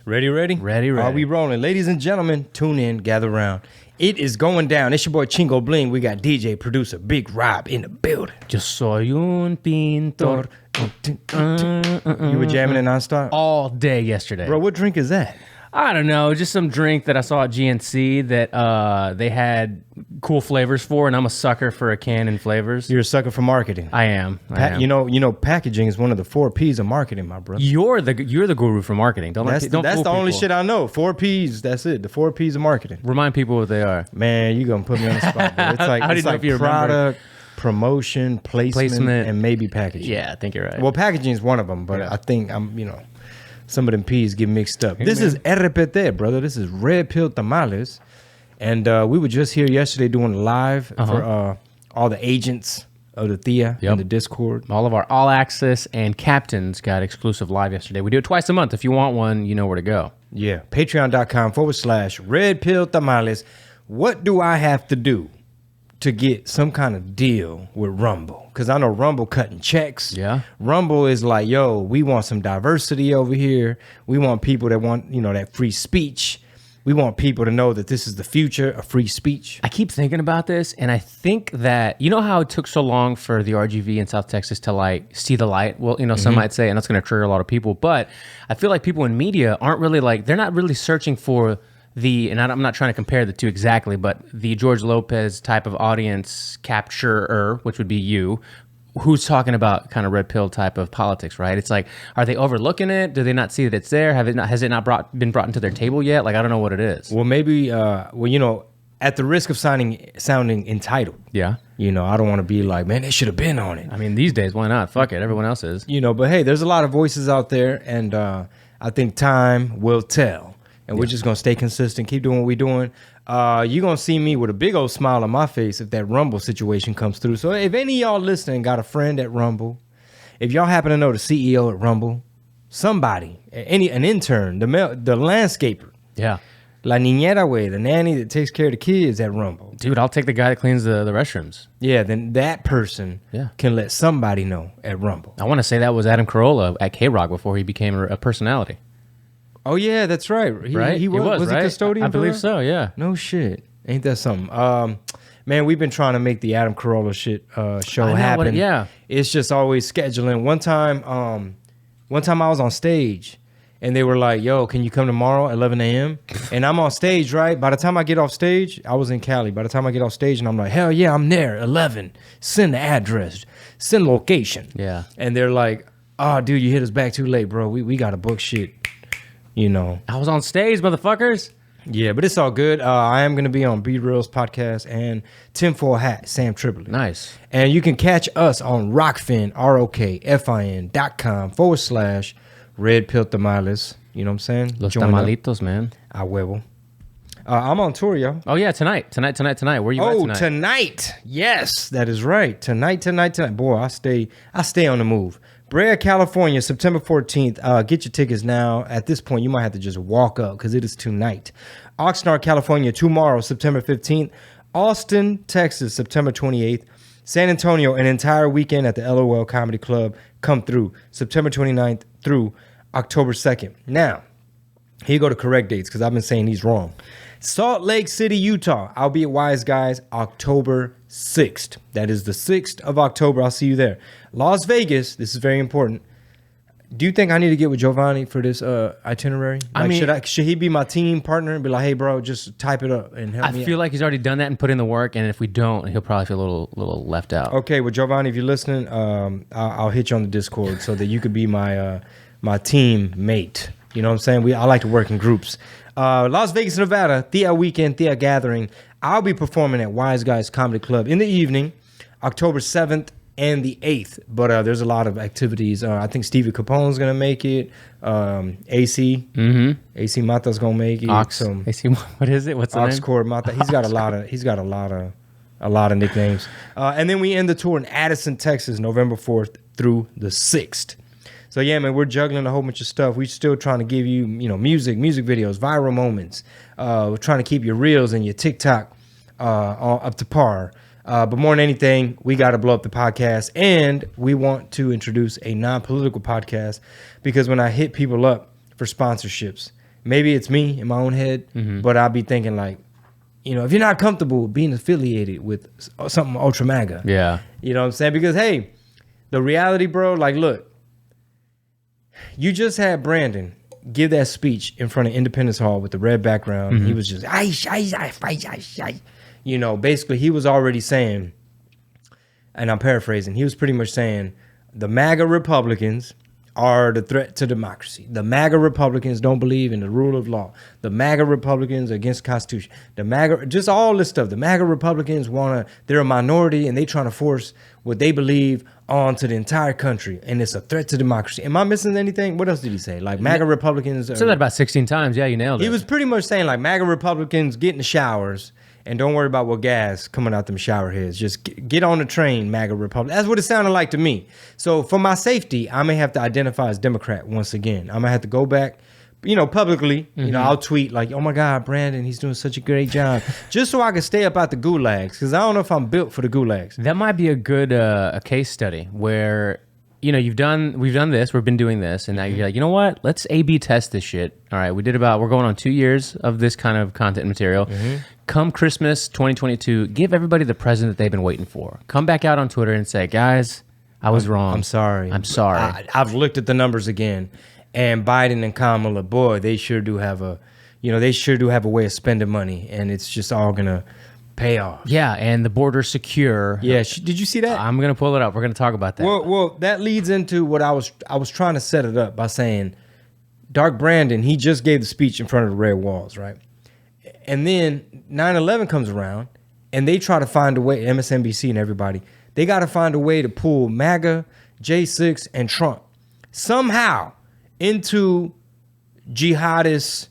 Ready? Ready. Are we rolling? Ladies and gentlemen, tune in, gather around. It is going down. It's your boy Chingo Bling. We got DJ, producer, Big Rob in the building. Yo soy un pintor. You were jamming it nonstop? All day yesterday. Bro, what drink is that? I don't know, just some drink that I saw at GNC that they had cool flavors for, and I'm a sucker for a can in flavors. You're a sucker for marketing. I am. You know, packaging is one of the 4 P's of marketing, my brother. You're the guru for marketing. That's the only shit I know. 4 P's. That's it. The 4 P's of marketing. Remind people what they are. Man, you gonna put me on the spot. Bro. It's like product, promotion, placement, and maybe packaging. Yeah, I think you're right. Well, packaging is one of them, but I think some of them P's get mixed up. This is RPT, brother. This is Red Pill Tamales. And we were just here yesterday doing live for all the agents of the Thea in the Discord. All of our All Access and Captains got exclusive live yesterday. We do it twice a month. If you want one, you know where to go. Yeah. Patreon.com/Red Pill Tamales. What do I have to do to get some kind of deal with Rumble? Because I know Rumble cutting checks. Yeah. Rumble is like, yo, we want some diversity over here. We want people that want, that free speech. We want people to know that this is the future of free speech. I keep thinking about this, and I think that, you know how it took so long for the RGV in South Texas to see the light? Well, some might say, and that's going to trigger a lot of people, but I feel like people in media aren't really they're not really searching for and I'm not trying to compare the two exactly, but the George Lopez type of audience capturer, which would be you, who's talking about kind of red pill type of politics, right? It's like, are they overlooking it? Do they not see that it's there? Has it not been brought into their table yet? I don't know what it is. Well, maybe, at the risk of sounding entitled. Yeah. I don't want to be like, man, they should have been on it. I mean, these days, why not? Fuck it. Everyone else is. But hey, there's a lot of voices out there, and I think time will tell. And we're just going to stay consistent, keep doing what we're doing. You're going to see me with a big old smile on my face if that Rumble situation comes through. So if any of y'all listening got a friend at Rumble, if y'all happen to know the CEO at Rumble, somebody, an intern, the landscaper. Yeah. La niñera, the nanny that takes care of the kids at Rumble. Dude, I'll take the guy that cleans the restrooms. Yeah, then that person can let somebody know at Rumble. I want to say that was Adam Carolla at K-Rock before he became a personality. Oh, yeah, that's right. He was right? a custodian? I believe so, yeah. No shit. Ain't that something? Man, we've been trying to make the Adam Carolla show happen. It's just always scheduling. One time I was on stage, and they were like, yo, can you come tomorrow at 11 a.m.? And I'm on stage, right? By the time I get off stage, I was in Cali. By the time I get off stage, and I'm like, hell yeah, I'm there, 11. Send the address. Send location. Yeah. And they're like, oh, dude, you hit us back too late, bro. We got to book shit. I was on stage, motherfuckers. Yeah, but it's all good. I am going to be on B Real's podcast and Tinfoil Hat, Sam Tripoli. Nice. And you can catch us on Rockfin, ROKFIN.com/Red Pill Tamales. You know what I'm saying? Los tamalitos, man. A huevo. I'm on tour, yo. Oh, yeah, tonight. Where are you at tonight? Tonight. Yes, that is right. Tonight. Boy, I stay on the move. Brea, California, September 14th. Get your tickets now. At this point, you might have to just walk up because it is tonight. Oxnard, California, tomorrow, September 15th. Austin, Texas, September 28th. San Antonio, an entire weekend at the LOL Comedy Club. Come through September 29th through October 2nd. Now, here you go to correct dates because I've been saying these wrong. Salt Lake City, Utah. I'll be at Wise Guys October 6th. That is the 6th of October. I'll see you there. Las Vegas. This is very important. Do you think I need to get with Giovanni for this itinerary? Should he be my team partner and be like, hey, bro, just type it up and help me out? I feel like he's already done that and put in the work, and if we don't, he'll probably feel a little left out. Okay, well, Giovanni, if you're listening, I'll hit you on the Discord so that you could be my team mate. You know what I'm saying? I like to work in groups. Las Vegas, Nevada, Thea Weekend, Thea Gathering. I'll be performing at Wise Guys Comedy Club in the evening, October 7th and the 8th. But there's a lot of activities. I think Stevie Capone's going to make it. AC. Mm-hmm. AC Mata's going to make it. AC, what is it? What's the name? Oxcord Mata. He's got a lot of nicknames. And then we end the tour in Addison, Texas, November 4th through the 6th. So yeah, man, we're juggling a whole bunch of stuff. We're still trying to give you, music videos, viral moments. We're trying to keep your reels and your TikTok up to par. But more than anything, we got to blow up the podcast, and we want to introduce a non-political podcast because when I hit people up for sponsorships, maybe it's me in my own head, but I'll be thinking like, you know, if you're not comfortable being affiliated with something ultra MAGA, you know what I'm saying? Because hey, the reality, bro, like, look, you just had Brandon give that speech in front of Independence Hall with the red background. He was just, you know, basically he was already saying, and I'm paraphrasing, he was pretty much saying the MAGA Republicans are the threat to democracy. The MAGA Republicans don't believe in the rule of law. The MAGA Republicans are against the Constitution. The MAGA, just all this stuff. The MAGA Republicans they're a minority and they trying to force what they believe onto the entire country. And it's a threat to democracy. Am I missing anything? What else did he say? Like MAGA Republicans. Said that about 16 times. Yeah, you nailed it. He was pretty much saying like MAGA Republicans get in the showers and don't worry about what gas coming out them shower heads. Just get on the train, MAGA Republic. That's what it sounded like to me. So for my safety, I may have to identify as Democrat once again. I might have to go back, you know, publicly. You know, I'll tweet like, oh my God, Brandon, he's doing such a great job. Just so I can stay up out the gulags. Because I don't know if I'm built for the gulags. That might be a good a case study where, you know, we've done this, we've been doing this, and now you're like, you know what? Let's A/B test this shit. All right, we're going on 2 years of this kind of content material. Come Christmas 2022, give everybody the present that they've been waiting for. Come back out on Twitter and say, guys, I was wrong. I'm sorry. I'm sorry. I've looked at the numbers again, and Biden and Kamala, boy, they sure do have a way of spending money, and it's just all gonna pay off. Yeah, and the border's secure. Yeah, did you see that? I'm gonna pull it up. We're gonna talk about that. Well, that leads into what I was trying to set it up by saying, Dark Brandon, he just gave the speech in front of the red walls, right? And then 9/11 comes around, and they try to find a way, MSNBC and everybody, they got to find a way to pull MAGA, J6, and Trump somehow into jihadist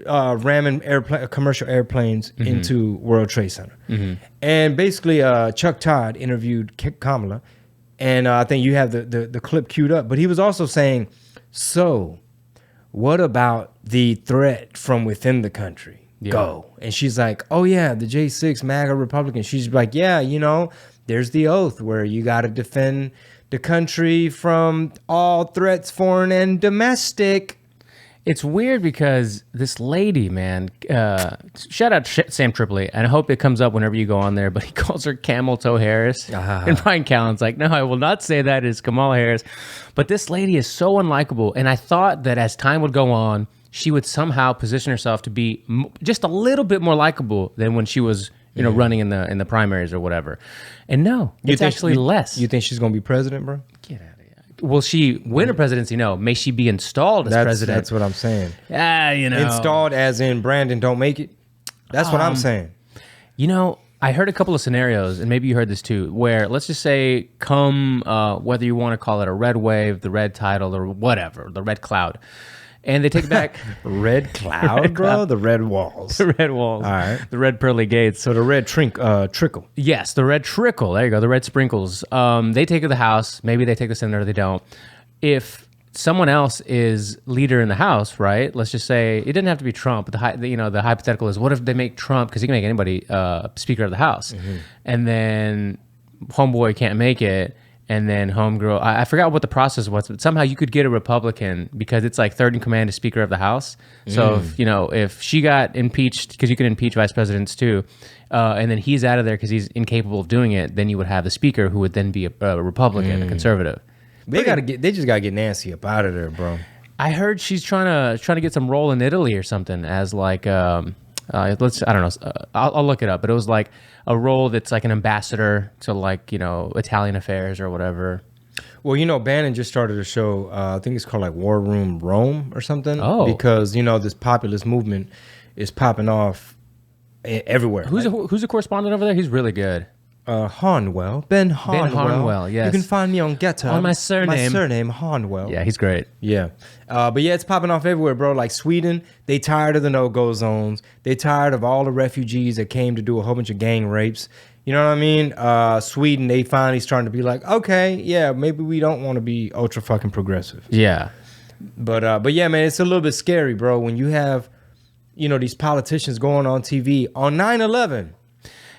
ramming commercial airplanes into World Trade Center. And basically, Chuck Todd interviewed Kamala, and I think you have the clip queued up, but he was also saying, so what about the threat from within the country? Go. And she's like, oh yeah, the J6 MAGA Republicans. She's like, yeah, you know, there's the oath where you got to defend the country from all threats, foreign and domestic. It's weird because this lady, man, shout out Sam Tripoli, and I hope it comes up whenever you go on there, but he calls her Camel Toe Harris. And Brian Callen's like, no, I will not say that. It's Kamala Harris. But this lady is so unlikable. And I thought that as time would go on, she would somehow position herself to be just a little bit more likable than when she was, you know, running in the primaries or whatever. And no, it's actually less. You think she's going to be president, bro? Get out of here. Will she win a presidency? No. May she be installed as president? That's what I'm saying. You know. Installed as in Brandon don't make it? That's what I'm saying. You know, I heard a couple of scenarios, and maybe you heard this too, where let's just say whether you want to call it a red wave, the red tidal, or whatever, the red cloud. And they take back red cloud, bro. The red walls. The red walls. All right. The red pearly gates. So the red trickle. Yes, the red trickle. There you go. The red sprinkles. They take to the House. Maybe they take the Senate or they don't. If someone else is leader in the House, right? Let's just say it didn't have to be Trump. But the hypothetical is, what if they make Trump, because he can make anybody Speaker of the House, and then homeboy can't make it. And then homegirl, I forgot what the process was, but somehow you could get a Republican because it's like third in command as Speaker of the House. So if she got impeached, because you can impeach vice presidents too, and then he's out of there because he's incapable of doing it, then you would have the Speaker who would then be a Republican, a conservative. They just gotta get Nancy up out of there, bro. I heard she's trying to get some role in Italy or something as like I don't know. I'll look it up, but it was like a role that's like an ambassador to like, you know, Italian affairs or whatever. Well, you know, Bannon just started a show. I think it's called like War Room Rome or something. Oh, because you know this populist movement is popping off everywhere. Who's a correspondent over there? He's really good. Harnwell. Ben Harnwell, yes. You can find me on Getter. On my surname. My surname, Harnwell. Yeah, he's great. Yeah. But yeah, it's popping off everywhere, bro. Like Sweden, they tired of the no-go zones. They tired of all the refugees that came to do a whole bunch of gang rapes. You know what I mean? Sweden, they finally starting to be like, okay, yeah, maybe we don't want to be ultra fucking progressive. Yeah. But yeah, man, it's a little bit scary, bro, when you have, you know, these politicians going on TV on 9/11.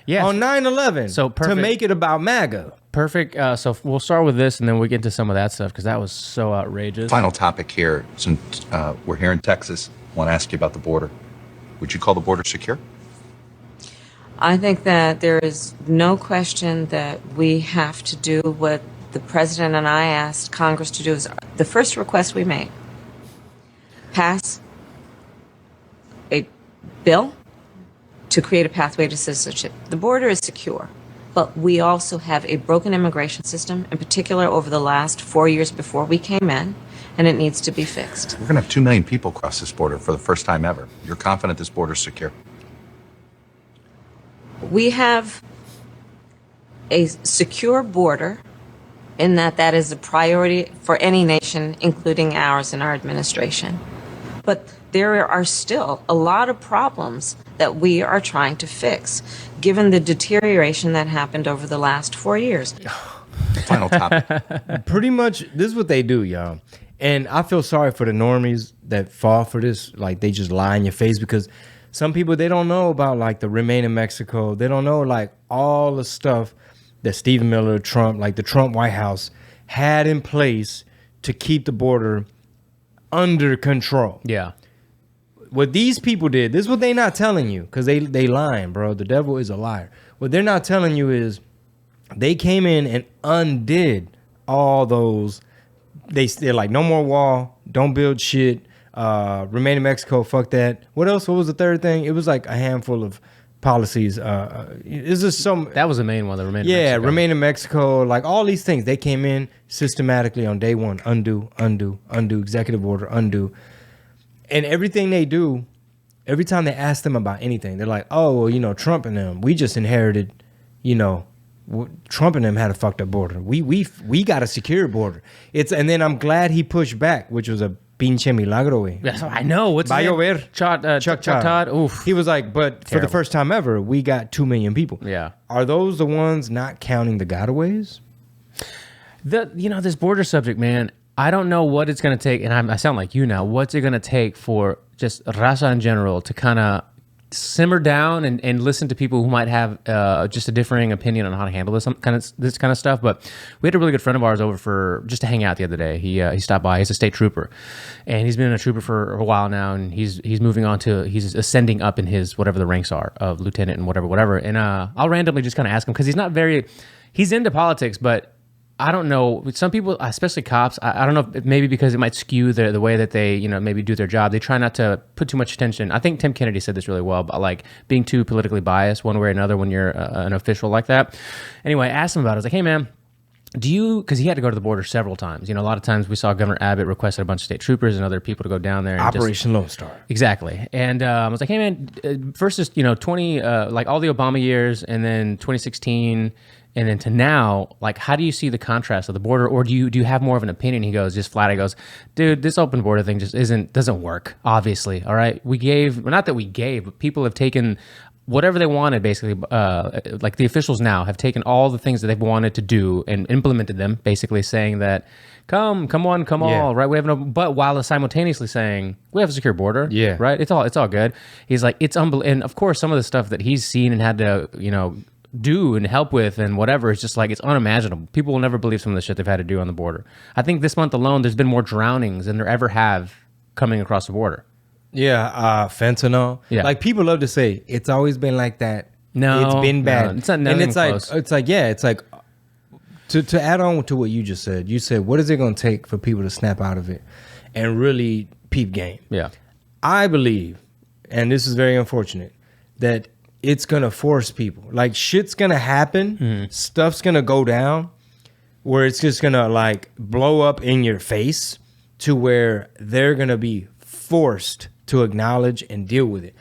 Yes. On 9/11, so perfect. To make it about MAGA. Perfect. So we'll start with this, and then we'll get into some of that stuff, because that was so outrageous. Final topic here, since we're here in Texas. want to ask you about the border. Would you call the border secure? I think that there is no question that we have to do what the president and I asked Congress to do. Is the first request we made: pass a bill to create a pathway to citizenship. The border is secure, but we also have a broken immigration system, in particular over the last 4 years before we came in, and it needs to be fixed. We're going to have 2 million people cross this border for the first time ever. You're confident this border's secure? We have a secure border in that is a priority for any nation, including ours and our administration. But there are still a lot of problems that we are trying to fix, given the deterioration that happened over the last 4 years. Final topic. Pretty much, this is what they do, y'all. And I feel sorry for the normies that fall for this. Like, they just lie in your face, because some people, they don't know about, like, the Remain in Mexico. They don't know, like, all the stuff that Stephen Miller, Trump, like the Trump White House had in place to keep the border under control. Yeah. What these people did, this is what they not telling you, because they lying, bro. The devil is a liar. What they're not telling you is they came in and undid all those. They're like, no more wall, don't build shit, remain in Mexico, fuck that. What else? What was the third thing? It was like a handful of policies. Is this some? That was the main one, the Remain in Yeah, Mexico. remain in Mexico, like all these things. They came in systematically on day one, undo, executive order, undo. And everything they do, every time they ask them about anything, they're like, oh, well, Trump and them, we just inherited, Trump and them had a fucked up border. We got a secure border. And then I'm glad he pushed back, which was a pinche milagro, güey. Yes, I know. What's Va a his name? llover. Chuck Todd. Oof. He was like, but for the Terrible. first time ever, we got 2 million people. Yeah. Are those the ones not counting the gotaways? This border subject, man, I don't know what it's going to take, and I sound like you now. What's it going to take for just raza in general to kind of simmer down and listen to people who might have just a differing opinion on how to handle this kind of stuff? But we had a really good friend of ours over for just to hang out the other day. He stopped by. He's a state trooper, and he's been a trooper for a while now, and he's moving on to he's ascending up in his whatever the ranks are of lieutenant and whatever. And I'll randomly just kind of ask him, because he's into politics, but I don't know. Some people, especially cops, I don't know if maybe because it might skew the way that they, maybe do their job. They try not to put too much attention. I think Tim Kennedy said this really well, but like being too politically biased one way or another when you're an official like that. Anyway, I asked him about it. I was like, hey, man, because he had to go to the border several times. A lot of times we saw Governor Abbott requested a bunch of state troopers and other people to go down there. And Operation Lone Star. Exactly. And I was like, hey, man, first is, 20, like all the Obama years, and then 2016, and then to now, like, how do you see the contrast of the border, or do you have more of an opinion? He goes, just flat, he goes, dude, this open border thing just doesn't work, obviously, all right? Not that we gave, but people have taken whatever they wanted, basically, like the officials now have taken all the things that they've wanted to do and implemented them, basically saying that, come all, right? We have but while simultaneously saying, we have a secure border, yeah, right? It's all good. He's like, it's unbelievable. And of course, some of the stuff that he's seen and had to, do and help with and whatever, it's just like, it's unimaginable. People will never believe some of the shit they've had to do on the border. I think this month alone, there's been more drownings than there ever have coming across the border. Yeah, fentanyl. Yeah. Like, people love to say it's always been like that. No, it's been bad. No, it's not. And Close. it's like to add on to what you just said. You said, what is it going to take for people to snap out of it and really peep game? Yeah, I believe, and this is very unfortunate, that it's going to force people. Like, shit's going to happen. Mm-hmm. Stuff's going to go down where it's just going to, like, blow up in your face to where they're going to be forced to acknowledge and deal with it.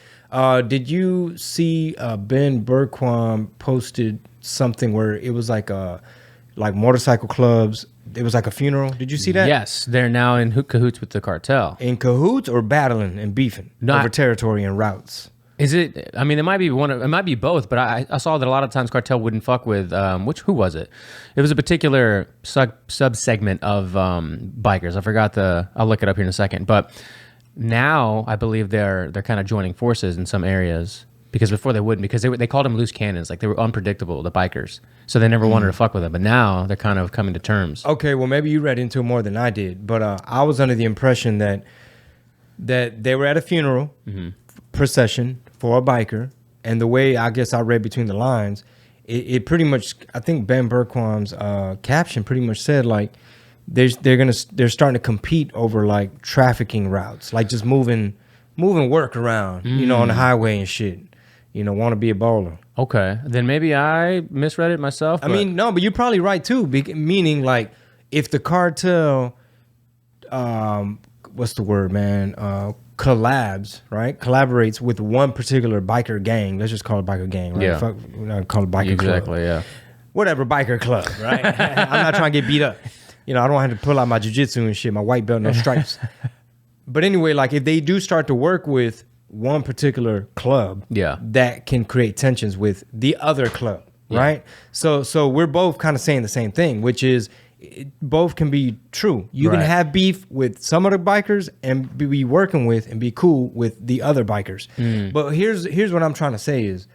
Did you see Ben Bergquam posted something where it was like motorcycle clubs? It was like a funeral. Did you see that? Yes, they're now in cahoots with the cartel. In cahoots or battling and beefing over territory and routes? Is it? I mean, it might be it might be both. But I saw that a lot of times cartel wouldn't fuck with who was it? It was a particular sub segment of bikers. I forgot I'll look it up here in a second. But now I believe they're kind of joining forces in some areas, because before they wouldn't, because they called them loose cannons, like they were unpredictable, the bikers, so they never wanted to fuck with them. But now they're kind of coming to terms. Okay, well, maybe you read into it more than I did, but I was under the impression that that they were at a funeral procession for a biker, and the way I guess I read between the lines, it pretty much, I think Ben Berquam's caption pretty much said like they're starting to compete over like trafficking routes, like just moving work around, you know, on the highway and shit. You know, want to be a bowler. Okay, then maybe I misread it myself. I mean, no, but you're probably right too. Meaning, like, if the cartel, what's the word, man? Collaborates with one particular biker gang. Let's just call it biker gang, right? Yeah. Fuck, we're not call it biker club. Exactly. Yeah. Whatever, biker club, right? I'm not trying to get beat up. You know, I don't have to pull out my jiu-jitsu and shit, my white belt, no stripes. But anyway, like, if they do start to work with one particular club, that can create tensions with the other club, right? So we're both kind of saying the same thing, which is both can be true. You can have beef with some of the bikers and be working with and be cool with the other bikers. But here's what I'm trying to say is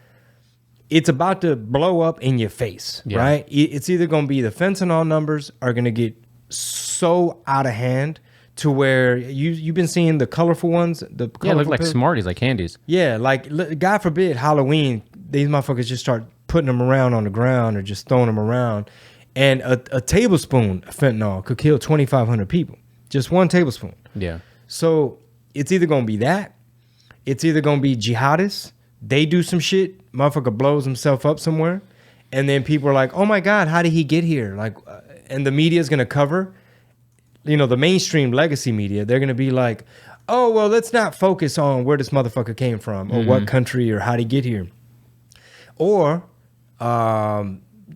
it's about to blow up in your face, right? It's either going to be the fentanyl numbers are going to get so out of hand to where you've been seeing the colorful ones, look like pills? Smarties, like candies. Yeah, like God forbid Halloween, these motherfuckers just start putting them around on the ground or just throwing them around, and a tablespoon of fentanyl could kill 2,500 people. Just one tablespoon. Yeah. So it's either gonna be that, it's either gonna be jihadists. They do some shit, motherfucker blows himself up somewhere, and then people are like, "Oh my God, how did he get here?" Like, and the media is gonna cover. You know, the mainstream legacy media, they're going to be like, oh, well, let's not focus on where this motherfucker came from or what country or how did he get here. Or,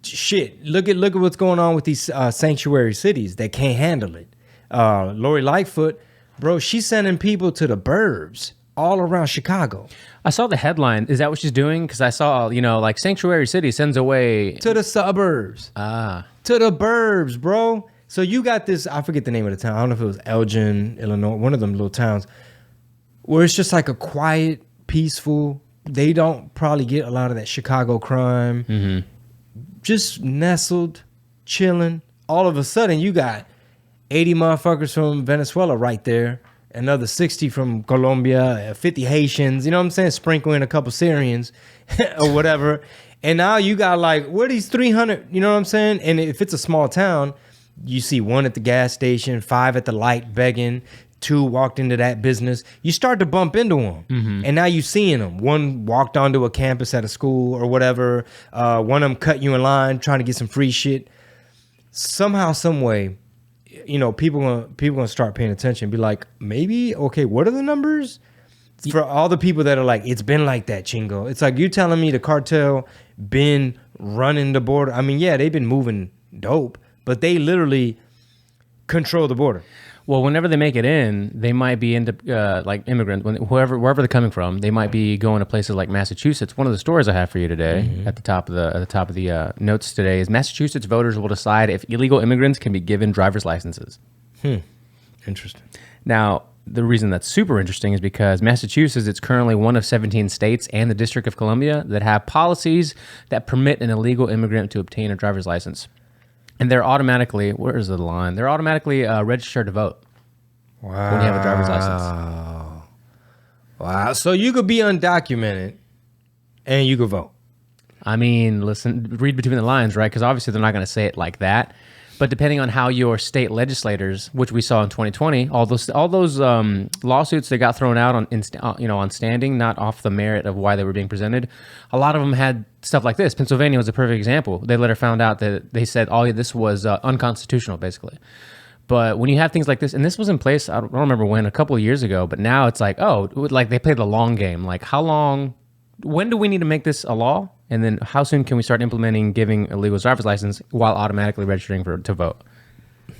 shit, look at what's going on with these sanctuary cities that can't handle it. Lori Lightfoot, bro, she's sending people to the burbs all around Chicago. I saw the headline. Is that what she's doing? Because I saw, you know, like Sanctuary City sends away... To the suburbs. To the burbs, bro. So you got this, I forget the name of the town. I don't know if it was Elgin, Illinois, one of them little towns, where it's just like a quiet, peaceful, they don't probably get a lot of that Chicago crime. Just nestled, chilling. All of a sudden, you got 80 motherfuckers from Venezuela right there, another 60 from Colombia, 50 Haitians, you know what I'm saying? Sprinkle in a couple Syrians or whatever. And now you got like, where are these 300, you know what I'm saying? And if it's a small town, you see one at the gas station, 5 at the light begging, 2 walked into that business. You start to bump into them. And now you seeing them. One walked onto a campus at a school or whatever. One of them cut you in line trying to get some free shit. Somehow, some way, you know, people gonna start paying attention. Be like, maybe, okay, what are the numbers? For all the people that are like, it's been like that, Chingo. It's like, you telling me the cartel been running the border. I mean, yeah, they've been moving dope, but they literally control the border. Well, whenever they make it in, they might be into like immigrants, wherever they're coming from. They might be going to places like Massachusetts. One of the stories I have for you today, at the top of the notes today, is Massachusetts voters will decide if illegal immigrants can be given driver's licenses. Interesting. Now, the reason that's super interesting is because Massachusetts, it's currently one of 17 states and the District of Columbia that have policies that permit an illegal immigrant to obtain a driver's license. And they're automatically, where's the line? They're automatically registered to vote. Wow. When you have a driver's license. Wow. So you could be undocumented and you could vote. I mean, listen, read between the lines, right? Because obviously they're not going to say it like that. But depending on how your state legislators, which we saw in 2020, all those lawsuits that got thrown out on standing, not off the merit of why they were being presented, a lot of them had stuff like this. Pennsylvania was a perfect example. They later found out that they said, this was unconstitutional, basically. But when you have things like this, and this was in place, I don't remember when, a couple of years ago, but now it's like, like they play the long game. Like, how long, when do we need to make this a law? And then how soon can we start implementing giving a legal driver's license while automatically registering to vote?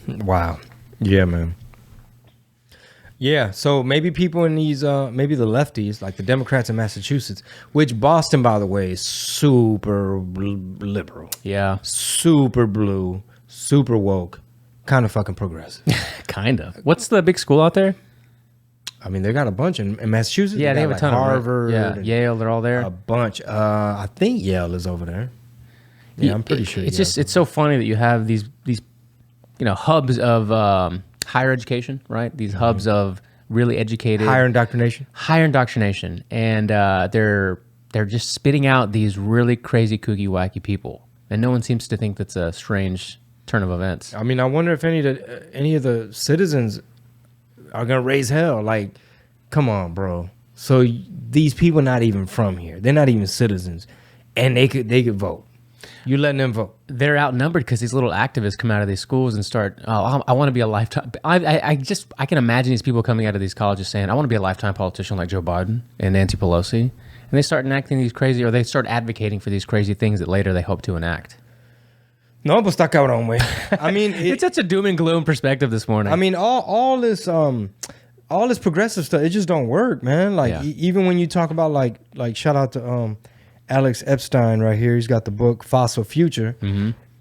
Wow. Yeah, man. Yeah, so maybe people in these, maybe the lefties, like the Democrats in Massachusetts, which Boston, by the way, is super liberal. Yeah. Super blue, super woke, kind of fucking progressive. Kind of. What's the big school out there? I mean, they got a bunch in Massachusetts. Yeah, they have a ton Harvard, of Harvard. Yeah, Yale, they're all there. A bunch. I think Yale is over there. Yeah, I'm pretty sure. It's so funny that you have these hubs of higher education, right? These hubs of really educated, Higher indoctrination. and they're just spitting out these really crazy, kooky, wacky people, and no one seems to think that's a strange turn of events. I mean, I wonder if any of the citizens are gonna raise hell. Like, come on, bro. So these people not even from here. They're not even citizens, and they could vote. You letting them vote? They're outnumbered because these little activists come out of these schools and start. Oh, I want to be a lifetime. I can imagine these people coming out of these colleges saying, "I want to be a lifetime politician like Joe Biden and Nancy Pelosi," and they start enacting these crazy, or they start advocating for these crazy things that later they hope to enact. No, but está cabrón, güey. I mean, It's such a doom and gloom perspective this morning. I mean, all this progressive stuff, it just don't work, man. Like even when you talk about like shout out to Alex Epstein right here. He's got the book Fossil Future.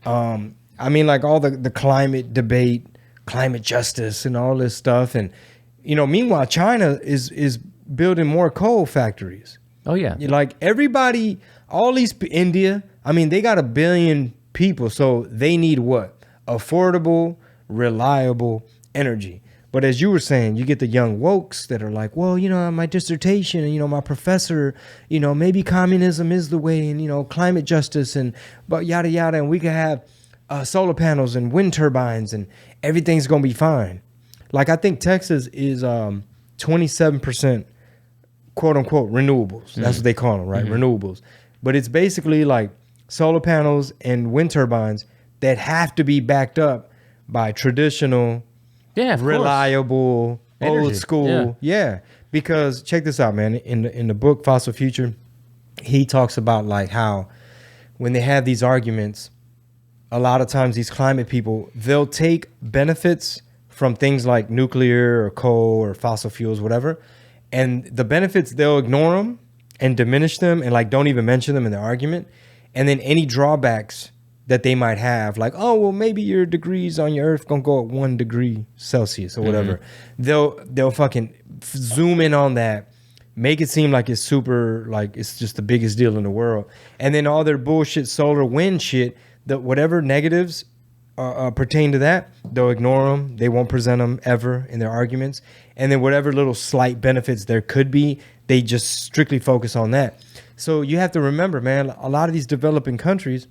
I mean, like all the climate debate, climate justice, and all this stuff, and meanwhile, China is building more coal factories. oh yeah, Like everybody, all these India. I mean, they got 1 billion people, so they need what? Affordable, reliable energy. But as you were saying, you get the young wokes that are like, well, my dissertation and, my professor, maybe communism is the way and, climate justice but yada, yada. And we could have solar panels and wind turbines and everything's going to be fine. Like, I think Texas is 27% quote unquote renewables. That's what they call them, right? Renewables. But it's basically like solar panels and wind turbines that have to be backed up by traditional, of course. reliable, Energy. old school. Yeah. Because check this out, man. In the book Fossil Future, he talks about like how when they have these arguments, a lot of times these climate people, they'll take benefits from things like nuclear or coal or fossil fuels, whatever. And the benefits, they'll ignore them and diminish them and like don't even mention them in the argument. And then any drawbacks that they might have, like, oh, well, maybe your degrees on your Earth gonna go up 1 degree Celsius or whatever. They'll fucking zoom in on that, make it seem like it's super, like it's just the biggest deal in the world. And then all their bullshit solar wind shit, whatever negatives pertain to that, they'll ignore them. They won't present them ever in their arguments. And then whatever little slight benefits there could be, they just strictly focus on that. So you have to remember, man, a lot of these developing countries,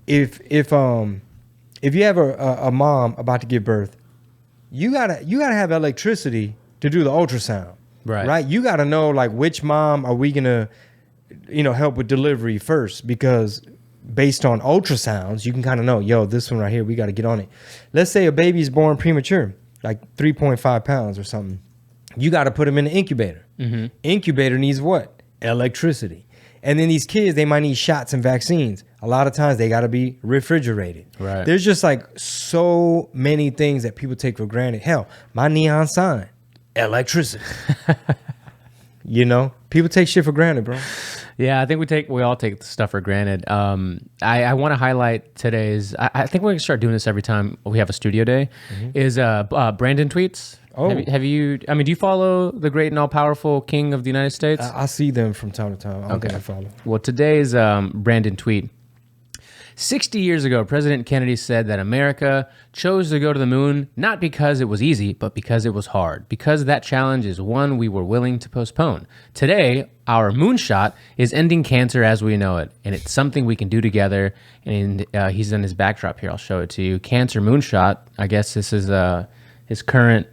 if you have a mom about to give birth, you gotta have electricity to do the ultrasound, right? You gotta know like which mom are we gonna, help with delivery first, because based on ultrasounds, you can kind of know, yo, this one right here, we got to get on it. Let's say a baby's born premature, like 3.5 pounds or something. You got to put them in an incubator. Incubator needs what? Electricity. And then these kids, they might need shots and vaccines. A lot of times they got to be refrigerated. Right. There's just like so many things that people take for granted. Hell, my neon sign, electricity. People take shit for granted, bro. Yeah, I think we all take stuff for granted. I want to highlight today's. I think we're gonna start doing this every time we have a studio day. Is Brandon tweets. Oh, have you? I mean, do you follow the great and all powerful King of the United States? I see them from time to time. I don't think I follow. Well, today's Brandon tweet. 60 years ago, President Kennedy said that America chose to go to the moon not because it was easy, but because it was hard. Because that challenge is one we were willing to postpone. Today, our moonshot is ending cancer as we know it, and it's something we can do together. And he's in his backdrop here. I'll show it to you. Cancer moonshot. I guess this is his current,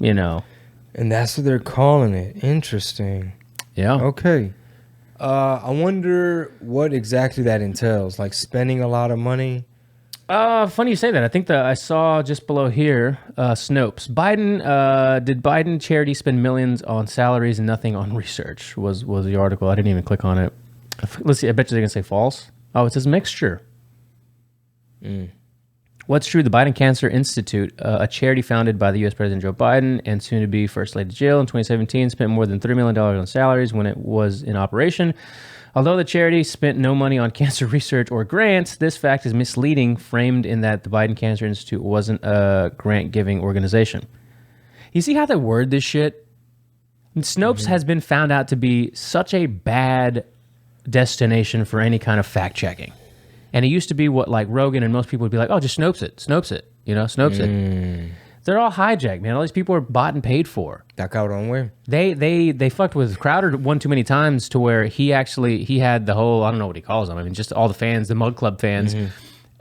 And that's what they're calling it. Interesting. Yeah. Okay. I wonder what exactly that entails. Like spending a lot of money. Funny you say that. I think I saw just below here, Snopes. Did Biden charity spend millions on salaries and nothing on research? Was the article. I didn't even click on it. Let's see. I bet you they're gonna say false. Oh, it says mixture. What's true? The Biden Cancer Institute, a charity founded by the U.S. President Joe Biden and soon to be First Lady Jill in 2017, spent more than $3 million on salaries when it was in operation. Although the charity spent no money on cancer research or grants, this fact is misleading, framed in that the Biden Cancer Institute wasn't a grant-giving organization. You see how they word this shit? Snopes has been found out to be such a bad destination for any kind of fact-checking. And it used to be what like Rogan and most people would be like, oh, just Snopes it. Snopes it. They're all hijacked, man. All these people are bought and paid for. That cabrón way. They fucked with Crowder one too many times to where he had the whole, I don't know what he calls them. I mean, just all the fans, the Mug Club fans,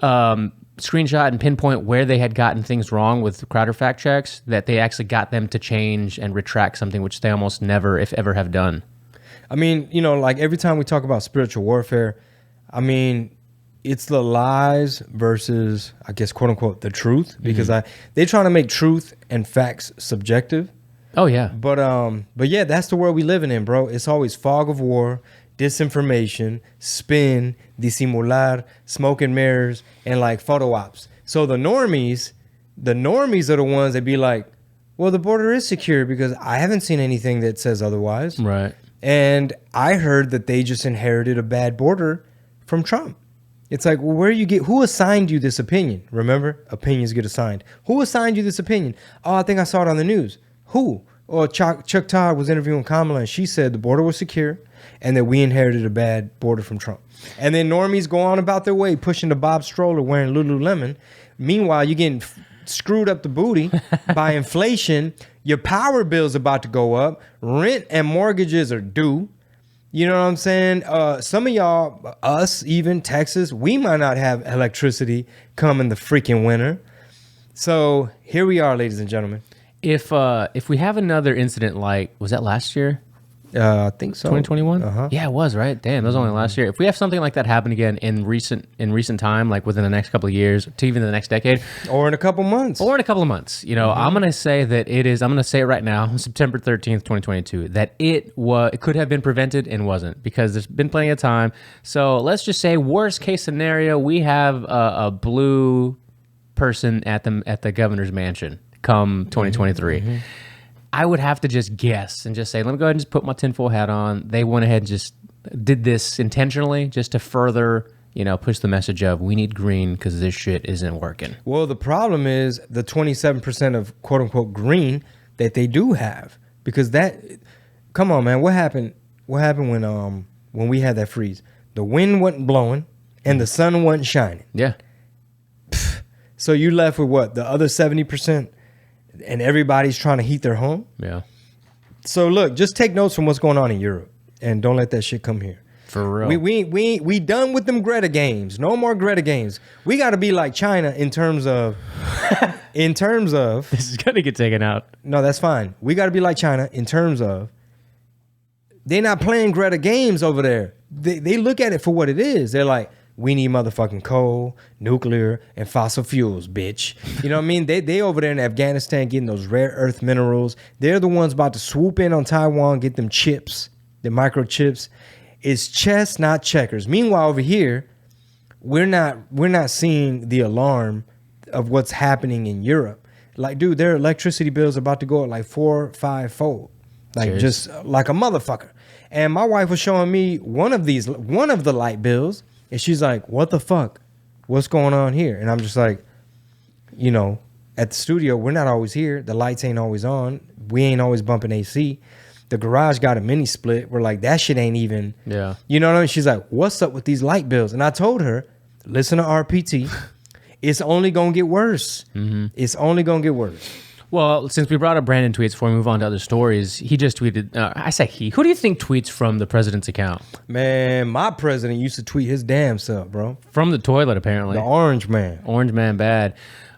screenshot and pinpoint where they had gotten things wrong with Crowder fact checks, that they actually got them to change and retract something, which they almost never, if ever, have done. I mean, you know, like every time we talk about spiritual warfare, I mean, it's the lies versus, I guess, quote unquote, the truth, because they're trying to make truth and facts subjective. Oh yeah. But yeah, that's the world we living in, bro. It's always fog of war, disinformation, spin, disimular, smoke and mirrors, and like photo ops. So the normies are the ones that be like, well, the border is secure because I haven't seen anything that says otherwise. Right. And I heard that they just inherited a bad border from Trump. It's like, well, who assigned you this opinion? Remember, opinions get assigned. Who assigned you this opinion? Oh, I think I saw it on the news. Who? Or Chuck Todd was interviewing Kamala, and she said the border was secure and that we inherited a bad border from Trump. And then normies go on about their way, pushing the Bob stroller, wearing Lululemon. Meanwhile, you're getting screwed up the booty by inflation. Your power bill's about to go up. Rent and mortgages are due. You know what I'm saying? Some of y'all, us, even Texas, we might not have electricity come in the freaking winter. So here we are, ladies and gentlemen. If we have another incident like, was that last year? I think so. 2021? Uh-huh. Yeah, it was, right? Damn, that was only last year. If we have something like that happen again in recent time, like within the next couple of years, to even the next decade, Or in a couple months. you know, I'm gonna say that I'm gonna say it right now, September 13th, 2022, that it could have been prevented and wasn't, because there's been plenty of time. So let's just say, worst case scenario, we have a blue person at the governor's mansion come 2023. I would have to just guess and just say, let me go ahead and just put my tinfoil hat on. They went ahead and just did this intentionally just to further, you know, push the message of we need green because this shit isn't working. Well, the problem is the 27% of quote unquote green that they do have, because come on, man, what happened when we had that freeze? The wind wasn't blowing and the sun wasn't shining. Yeah. So you left with what? The other 70%? And everybody's trying to heat their home. Yeah. So look, just take notes from what's going on in Europe, and don't let that shit come here. For real. We done with them Greta games. No more Greta games. We got to be like China in terms of This is gonna get taken out. No, that's fine. We got to be like China in terms of they're not playing Greta games over there. They look at it for what it is. They're like, we need motherfucking coal, nuclear, and fossil fuels, bitch. You know what I mean? They over there in Afghanistan getting those rare earth minerals. They're the ones about to swoop in on Taiwan, get them chips, the microchips. It's chess, not checkers. Meanwhile, over here, we're not seeing the alarm of what's happening in Europe. Like, dude, their electricity bills are about to go up like 4 or 5 fold. Like, Cheers. just like a motherfucker. And my wife was showing me one of the light bills. And she's like, what the fuck? What's going on here? And I'm just like, you know, at the studio, we're not always here. The lights ain't always on. We ain't always bumping AC. The garage got a mini split. We're like, that shit ain't even. Yeah. You know what I mean? She's like, what's up with these light bills? And I told her, listen to RPT. It's only going to get worse. It's only going to get worse. Well, since we brought up Brandon tweets before we move on to other stories, he just tweeted, I say he. Who do you think tweets from the president's account? Man, my president used to tweet his damn self, bro. From the toilet, apparently. The orange man. Orange man bad.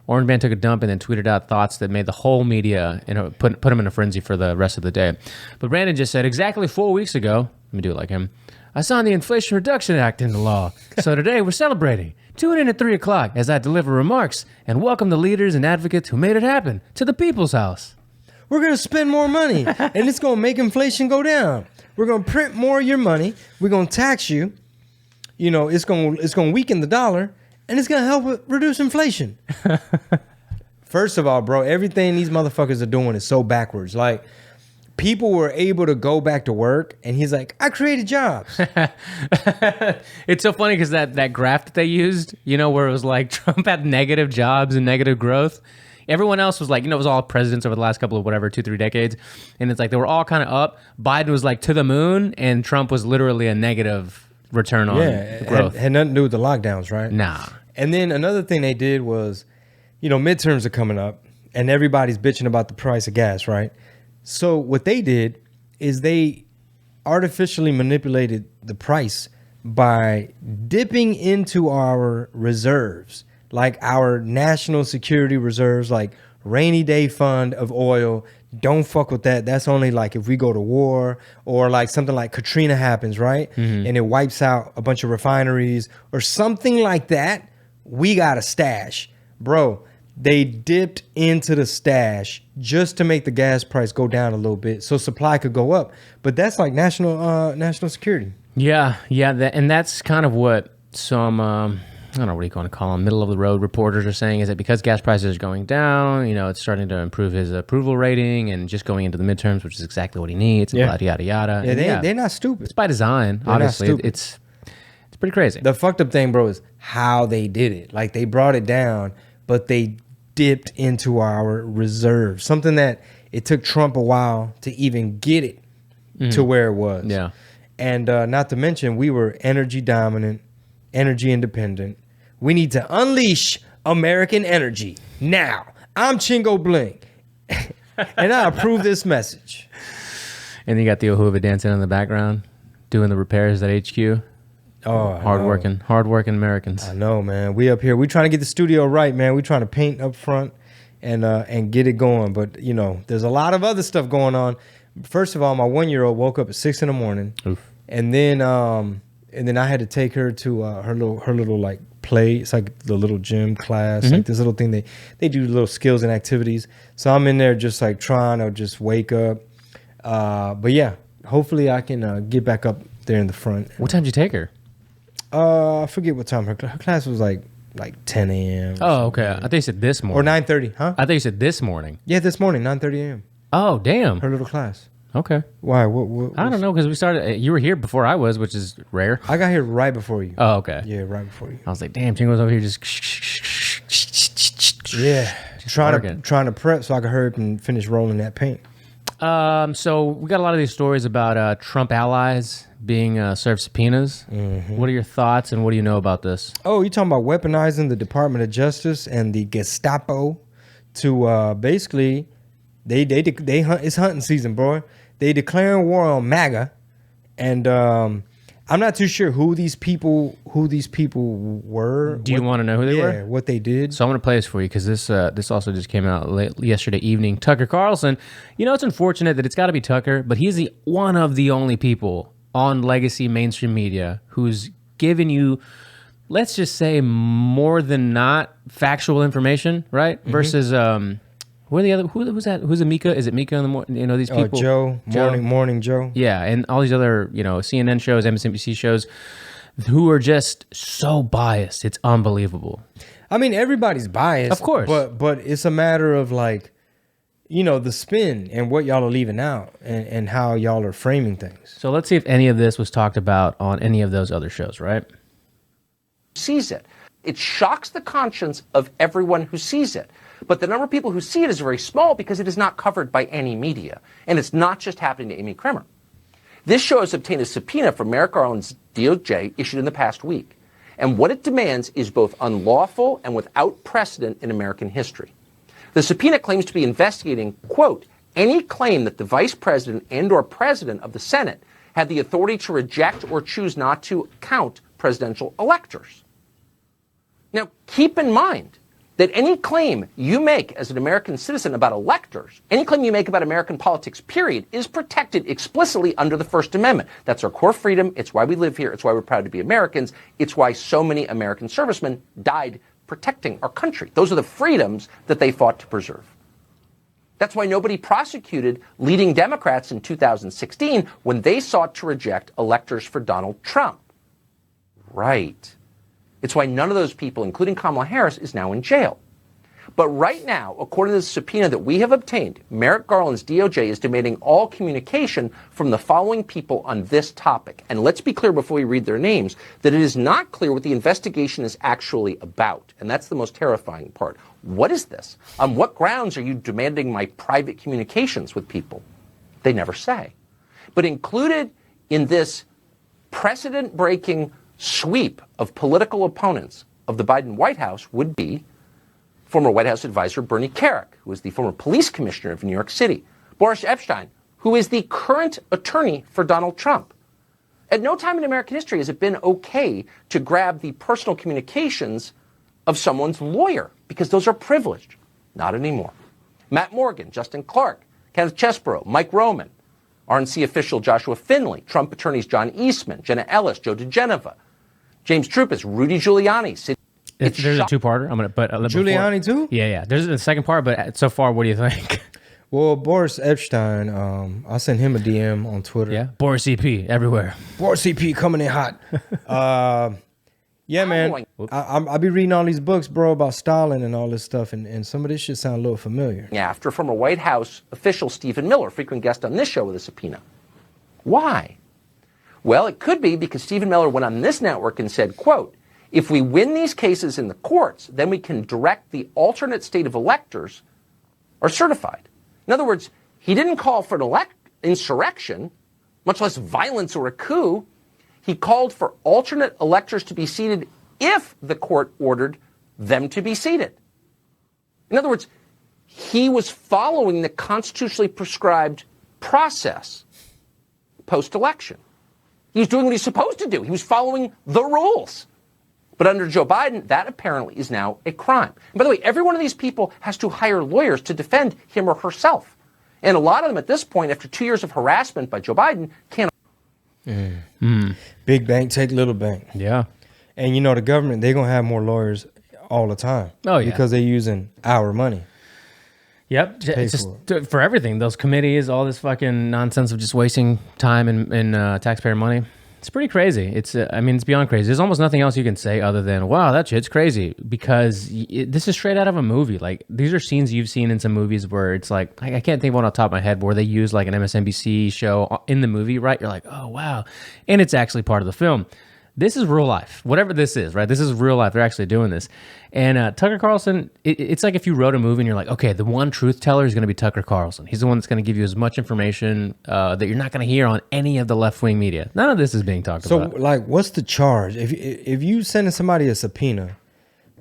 Orange man took a dump and then tweeted out thoughts that made the whole media, you know, put him in a frenzy for the rest of the day. But Brandon just said, exactly 4 weeks ago, let me do it like him, I signed the Inflation Reduction Act into law. So today we're celebrating. Tune in at 3 o'clock as I deliver remarks and welcome the leaders and advocates who made it happen to the people's house. We're going to spend more money, and it's going to make inflation go down. We're going to print more of your money. We're going to tax you. You know, it's going to weaken the dollar, and it's going to help reduce inflation. First of all, bro, everything these motherfuckers are doing is so backwards. Like, people were able to go back to work, and he's like, I created jobs. It's so funny because that graph that they used, you know, where it was like Trump had negative jobs and negative growth. Everyone else was like, you know, it was all presidents over the last couple of whatever, 2-3 decades. And it's like they were all kind of up. Biden was like to the moon, and Trump was literally a negative return on growth. Had nothing to do with the lockdowns, right? Nah. And then another thing they did was, you know, midterms are coming up. and everybody's bitching about the price of gas, right? So what they did is they artificially manipulated the price by dipping into our reserves, like our national security reserves, like rainy day fund of oil. Don't fuck with that. That's only like if we go to war or like something like Katrina happens, right? And it wipes out a bunch of refineries or something like that. We got a stash. Bro, they dipped into the stash just to make the gas price go down a little bit so supply could go up. But that's like national security. Yeah, and that's kind of what some I don't know, what are you going to call them, middle of the road reporters are saying, is that because gas prices are going down, it's starting to improve his approval rating and just going into the midterms, which is exactly what he needs, and yada yada. Yeah, they're not stupid. It's by design, obviously. It's pretty crazy. The fucked up thing, bro, is how they did it. Like, they brought it down, but they dipped into our reserves. Something that it took Trump a while to even get it to where it was. Yeah. And not to mention, we were energy dominant, energy independent. We need to unleash American energy now. I'm Chingo Bling, and I approve this message. And you got the Ohuva dancing in the background, doing the repairs at HQ. Oh, hardworking Americans. I know, man. We up here. We trying to get the studio right, man. We trying to paint up front and get it going. But there's a lot of other stuff going on. First of all, my 1-year-old woke up at 6 a.m, and then I had to take her to her little like play. It's like the little gym class, like this little thing they do little skills and activities. So I'm in there just like trying to just wake up. But yeah, hopefully I can get back up there in the front. What time did you take her? I forget what time her class was, like 10 a.m. Oh, okay. I thought you said this morning. Or 9:30, huh? I thought you said this morning. Yeah, this morning, 9:30 a.m. Oh, damn. Her little class. Okay. Why? What I don't know, because we started. You were here before I was, which is rare. I got here right before you. Oh, okay. Yeah, right before you. I was like, damn, Chingo's over here just. Yeah, trying to prep so I could hurry up and finish rolling that paint. So we got a lot of these stories about Trump allies being served subpoenas. What are your thoughts, and what do you know about this? Oh, you talking about weaponizing the Department of Justice and the Gestapo to basically they hunt. It's hunting season, bro. They declaring war on MAGA, and I'm not too sure who these people were. Do you want to know who they were? Yeah, what they did. So I'm going to play this for you because this also just came out yesterday evening. Tucker Carlson. It's unfortunate that it's got to be Tucker, but he's one of the only people on legacy mainstream media who's given you, let's just say, more than not factual information, right? Versus who are the other? Who's that? Who's Mika? Is it Mika in the morning? These people. Joe. Morning Joe. Yeah, and all these other CNN shows, MSNBC shows, who are just so biased. It's unbelievable. I mean, everybody's biased, of course, but it's a matter of like, the spin and what y'all are leaving out and how y'all are framing things. So let's see if any of this was talked about on any of those other shows, right? Sees it. It shocks the conscience of everyone who sees it. But the number of people who see it is very small because it is not covered by any media. And it's not just happening to Amy Kremer. This show has obtained a subpoena from Merrick Garland's DOJ issued in the past week. And what it demands is both unlawful and without precedent in American history. The subpoena claims to be investigating, quote, any claim that the vice president and or president of the Senate had the authority to reject or choose not to count presidential electors. Now, keep in mind that any claim you make as an American citizen about electors, any claim you make about American politics, period, is protected explicitly under the First Amendment. That's our core freedom. It's why we live here. It's why we're proud to be Americans. It's why so many American servicemen died protecting our country. Those are the freedoms that they fought to preserve. That's why nobody prosecuted leading Democrats in 2016 when they sought to reject electors for Donald Trump. Right. It's why none of those people, including Kamala Harris, is now in jail. But right now, according to the subpoena that we have obtained, Merrick Garland's DOJ is demanding all communication from the following people on this topic. And let's be clear before we read their names that it is not clear what the investigation is actually about. And that's the most terrifying part. What is this? On what grounds are you demanding my private communications with people? They never say. But included in this precedent-breaking sweep of political opponents of the Biden White House would be former White House advisor Bernie Kerik, who is the former police commissioner of New York City, Boris Epshteyn, who is the current attorney for Donald Trump. At no time in American history has it been okay to grab the personal communications of someone's lawyer, because those are privileged. Not anymore. Matt Morgan, Justin Clark, Kenneth Chesborough, Mike Roman, RNC official Joshua Finley, Trump attorneys John Eastman, Jenna Ellis, Joe DeGeneva, James Trupis, Rudy Giuliani. There's a two-parter. Giuliani too? Yeah. There's a second part, but so far, what do you think? Well, Boris Epshteyn, I sent him a DM on Twitter. Yeah, Boris CP everywhere. Boris CP coming in hot. Yeah, man. I be reading all these books, bro, about Stalin and all this stuff, and some of this shit sound a little familiar. After former White House official Stephen Miller, frequent guest on this show with a subpoena. Why? Well, it could be because Stephen Miller went on this network and said, quote, if we win these cases in the courts, then we can direct the alternate state of electors are certified. In other words, he didn't call for an insurrection, much less violence or a coup. He called for alternate electors to be seated if the court ordered them to be seated. In other words, he was following the constitutionally prescribed process post-election. He was doing what he's supposed to do. He was following the rules. But under Joe Biden, that apparently is now a crime. And by the way, every one of these people has to hire lawyers to defend him or herself. And a lot of them at this point, after 2 years of harassment by Joe Biden, can't. Big bank take little bank. Yeah. And you know, the government, they're going to have more lawyers all the time. Oh, yeah. Because they're using our money. Yep. It's just for everything. Those committees, all this fucking nonsense of just wasting time and taxpayer money. It's pretty crazy. It's beyond crazy. There's almost nothing else you can say other than, wow, that shit's crazy, because this is straight out of a movie. Like, these are scenes you've seen in some movies where it's like, I can't think of one off the top of my head, where they use like an MSNBC show in the movie, right? You're like, oh, wow. And it's actually part of the film. This is real life, whatever this is, right? This is real life. They're actually doing this. And Tucker Carlson, it's like if you wrote a movie and you're like, okay, the one truth teller is going to be Tucker Carlson. He's the one that's going to give you as much information that you're not going to hear on any of the left-wing media. None of this is being talked about. So, like, what's the charge? If you sending somebody a subpoena,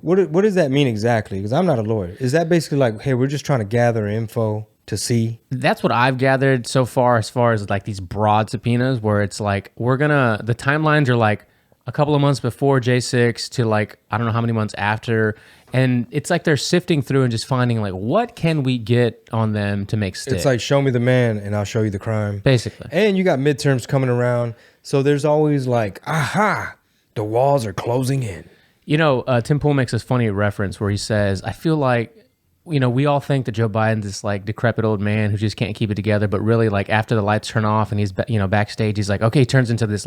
what does that mean exactly? Because I'm not a lawyer. Is that basically like, hey, we're just trying to gather info to see? That's what I've gathered so far, as like these broad subpoenas, where it's like, the timelines are like, a couple of months before J6 to like, I don't know how many months after. And it's like they're sifting through and just finding like, what can we get on them to make stick? It's like, show me the man and I'll show you the crime. Basically. And you got midterms coming around. So there's always like, aha, the walls are closing in. You know, Tim Pool makes this funny reference where he says, I feel like, you know, we all think that Joe Biden's this like decrepit old man who just can't keep it together, but really like after the lights turn off and he's, you know, backstage, he's like, okay, he turns into this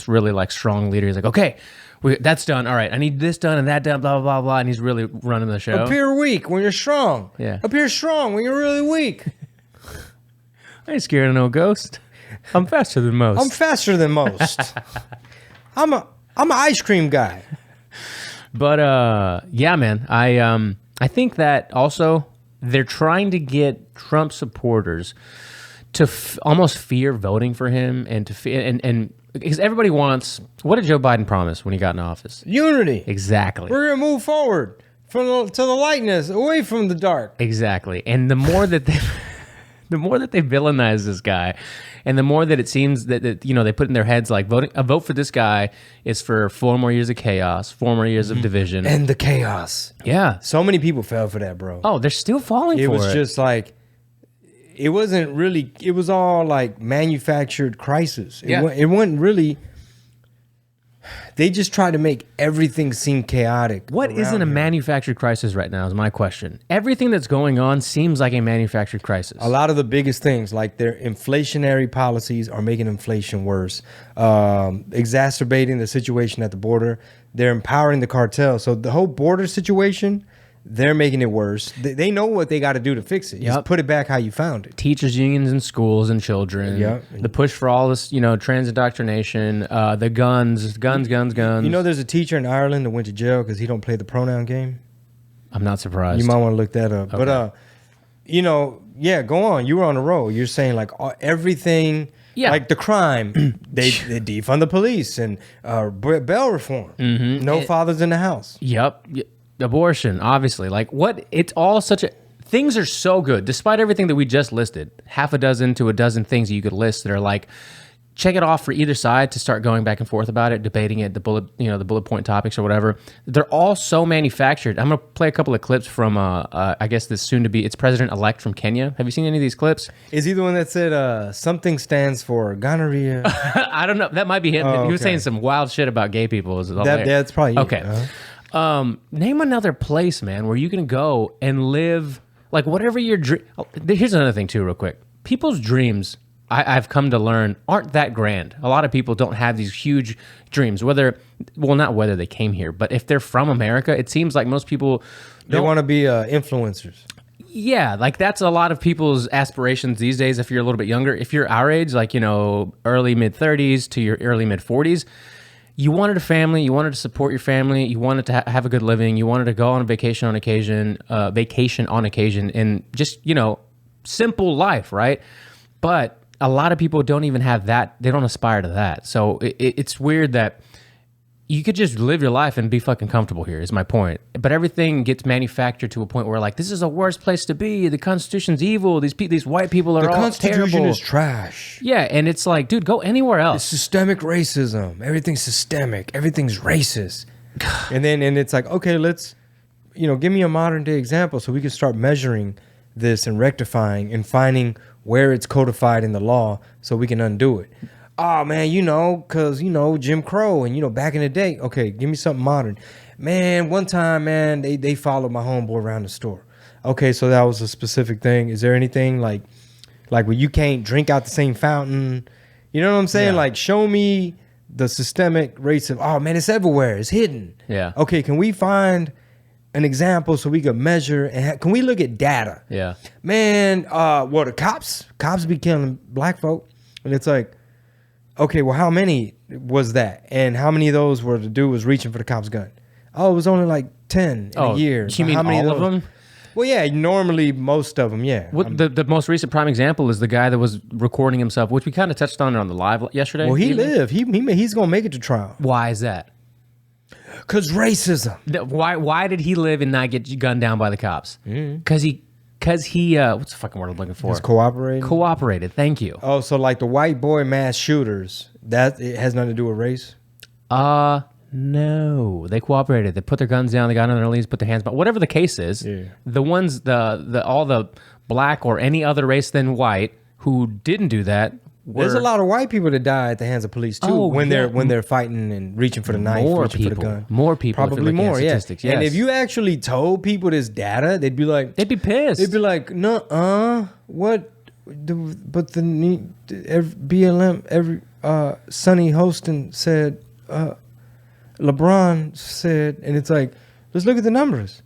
really like strong leader. He's like, okay, that's done. All right, I need this done and that done, blah, blah, blah, blah. And he's really running the show. Appear weak when you're strong. Yeah. Appear strong when you're really weak. I ain't scared of no ghost. I'm faster than most. I'm faster than most. I'm an ice cream guy. But yeah, man, I think that also they're trying to get Trump supporters to almost fear voting for him, and and because everybody wants, what did Joe Biden promise when he got in office? Unity. Exactly. We're gonna move forward to the lightness, away from the dark. Exactly. And the more that they villainize this guy, and the more that it seems that you know, they put in their heads like, a vote for this guy is for 4 more years of chaos, 4 more years of division. And the chaos. Yeah. So many people fell for that, bro. Oh, they're still falling for it. It was just like, it wasn't really, it was all like manufactured crisis. It wasn't really, they just tried to make everything seem chaotic. What isn't a manufactured crisis right now is my question. Everything that's going on seems like a manufactured crisis. A lot of the biggest things, like their inflationary policies, are making inflation worse, exacerbating the situation at the border. They're empowering the cartel. So the whole border situation, they're making it worse. They know what they got to do to fix it. Just put it back how you found it. Teachers unions in schools and children. Yep. The push for all this, you know, trans indoctrination, the guns. You know, there's a teacher in Ireland that went to jail because he don't play the pronoun game. I'm not surprised. You might want to look that up. Okay. But, you know, yeah, go on. You were on a roll. You're saying like everything, like the crime, they defund the police and bail reform. No fathers in the house. Yep. Abortion, obviously. Like what? It's all such a. Things are so good, despite everything that we just listed. Half a dozen to a dozen things that you could list that are like, check it off for either side to start going back and forth about it, debating it, the bullet point topics or whatever. They're all so manufactured. I'm gonna play a couple of clips from, I guess this soon to be, it's president-elect from Kenya. Have you seen any of these clips? Is he the one that said something stands for gonorrhea? I don't know. That might be him. Oh, He was okay. saying some wild shit about gay people. That's probably it. Okay. Name another place, man, where you can go and live like whatever your dream. Here's another thing too, real quick. People's dreams, I've come to learn, aren't that grand. A lot of people don't have these huge dreams. Not whether they came here, but if they're from America, it seems like most people They want to be influencers. Yeah, like that's a lot of people's aspirations these days. If you're a little bit younger, if you're our age, like early mid 30s to your early mid 40s. You wanted a family. You wanted to support your family. You wanted to have a good living. You wanted to go on a vacation on occasion, and just simple life, right? But a lot of people don't even have that. They don't aspire to that. So it's weird that you could just live your life and be fucking comfortable here, is my point. But everything gets manufactured to a point where, like, this is the worst place to be. The Constitution's evil. These white people are all terrible. The Constitution is trash. Yeah, and it's like, dude, go anywhere else. It's systemic racism. Everything's systemic. Everything's racist. and it's like, okay, let's, give me a modern day example so we can start measuring this and rectifying and finding where it's codified in the law so we can undo it. Oh, man, because, Jim Crow and, back in the day. Okay, give me something modern. Man, one time, man, they followed my homeboy around the store. Okay, so that was a specific thing. Is there anything like where you can't drink out the same fountain? You know what I'm saying? Yeah. Like, show me the systemic racism. Oh, man, it's everywhere. It's hidden. Yeah. Okay, can we find an example so we can measure and can we look at data? Yeah. Man, the cops be killing black folk. And it's like, okay, well, how many was that? And how many of those were the dude was reaching for the cop's gun? Oh, it was only like 10 in a year. You mean how many all of them? Well, yeah, normally most of them, yeah. What the most recent prime example is the guy that was recording himself, which we kind of touched on the live yesterday. Well, he lived. He's going to make it to trial. Why is that? Because racism. Why did he live and not get gunned down by the cops? Because he what's the fucking word I'm looking for? He's cooperating. Cooperated. Thank you. Oh, so like the white boy mass shooters, that it has nothing to do with race? No. They cooperated. They put their guns down, they got on their knees, put their hands back. Whatever the case is, the ones all the black or any other race than white who didn't do that. There's a lot of white people that die at the hands of police too when they're fighting and reaching for the knife, reaching for the gun. More people, probably more. Yeah. Statistics, yes. And if you actually told people this data, they'd be pissed. They'd be like, "Nuh-uh, what?" But the BLM Sonny Hostin said, LeBron said, and it's like, let's look at the numbers.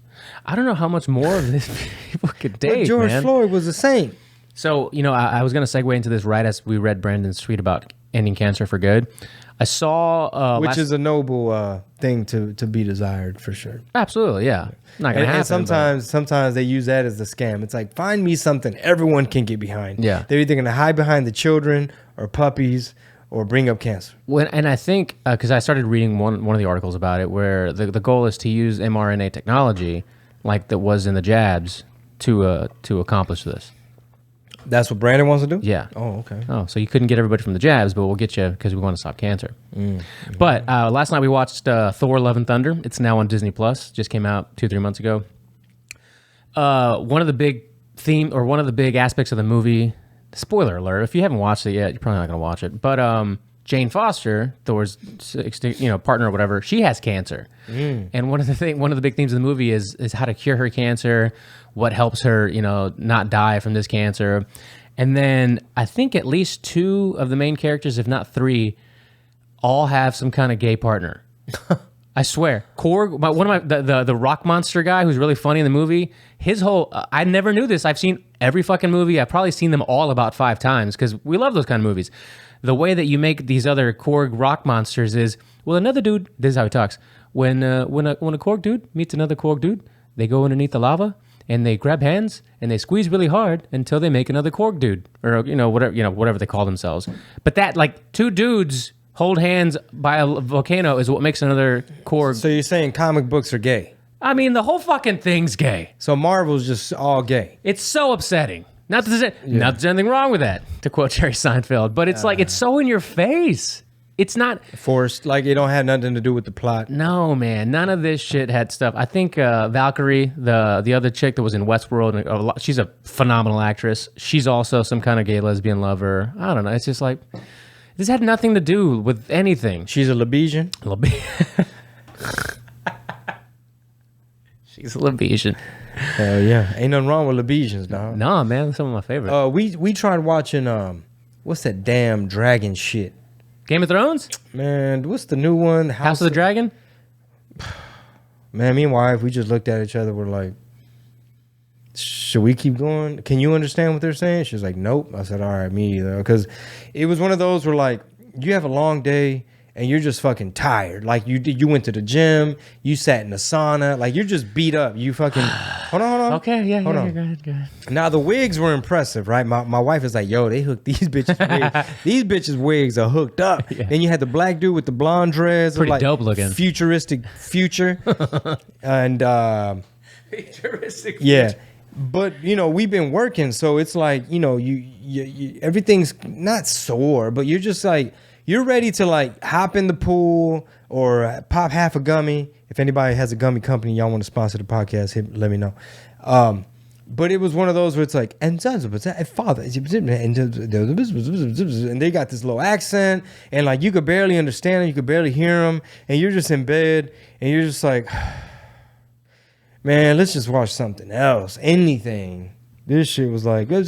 I don't know how much more of this people could take. But George man. Floyd was a saint. So, I was going to segue into this right as we read Brandon's tweet about ending cancer for good. I saw... which is a noble thing to be desired, for sure. Absolutely, yeah. Not going to happen. And sometimes they use that as a scam. It's like, find me something everyone can get behind. Yeah. They're either going to hide behind the children or puppies or bring up cancer. And I think, because I started reading one of the articles about it, where the goal is to use mRNA technology, like that was in the jabs, to accomplish this. That's what Brandon wants to do? Yeah. Oh, okay. Oh, so you couldn't get everybody from the jabs, but we'll get you because we want to stop cancer. But last night we watched Thor: Love and Thunder. It's now on Disney Plus. Just came out 2-3 months ago. One of the big aspects of the movie. Spoiler alert! If you haven't watched it yet, you're probably not going to watch it. But Jane Foster, Thor's partner or whatever, she has cancer, and one of the big themes of the movie is how to cure her cancer, what helps her not die from this cancer, and then I think at least 2 of the main characters, if not 3, all have some kind of gay partner. I swear, Korg, the rock monster guy who's really funny in the movie. His whole I never knew this. I've seen every fucking movie. I've probably seen them all about 5 times because we love those kind of movies. The way that you make these other Korg rock monsters is, well, another dude. This is how he talks. When a Korg dude meets another Korg dude, they go underneath the lava and they grab hands and they squeeze really hard until they make another Korg dude, or whatever they call themselves. But that, like, 2 dudes hold hands by a volcano is what makes another Korg. So you're saying comic books are gay? I mean, the whole fucking thing's gay. So Marvel's just all gay. It's so upsetting. Not that there's anything wrong with that, to quote Jerry Seinfeld, but it's like, it's so in your face. It's not Forced, like it don't have nothing to do with the plot. No, man, none of this shit had stuff. I think Valkyrie, the other chick that was in Westworld, she's a phenomenal actress. She's also some kind of gay lesbian lover. I don't know. It's just like, this had nothing to do with anything. She's a Lebesian. She's a Lebesian. Hell yeah, ain't nothing wrong with Lebesians, dog. No, man, some of my favorite. We tried watching what's that damn dragon shit? Game of Thrones? Man, what's the new one? House of the Dragon? Man, me and wife, we just looked at each other. We're like, should we keep going? Can you understand what they're saying? She's like, nope. I said, all right, me either. Because it was one of those where like, you have a long day and you're just fucking tired. Like you went to the gym, you sat in the sauna, like you're just beat up. You fucking, hold on. Okay, yeah, hold on. Go ahead. Now the wigs were impressive, right? My wife is like, yo, they hooked these bitches wigs. These bitches wigs are hooked up. Yeah. Then you had the black dude with the blonde dreads. Pretty like dope looking. Futuristic future. And Futuristic yeah. future. But you know, we've been working, so it's like, you know, you everything's not sore, but you're just like, you're ready to like hop in the pool or pop half a gummy. If anybody has a gummy company, y'all want to sponsor the podcast, let me know. But it was one of those where it's like, and father, and they got this little accent, and like you could barely understand them, you could barely hear them, and you're just in bed, and you're just like, man, let's just watch something else, anything. This shit was like, it's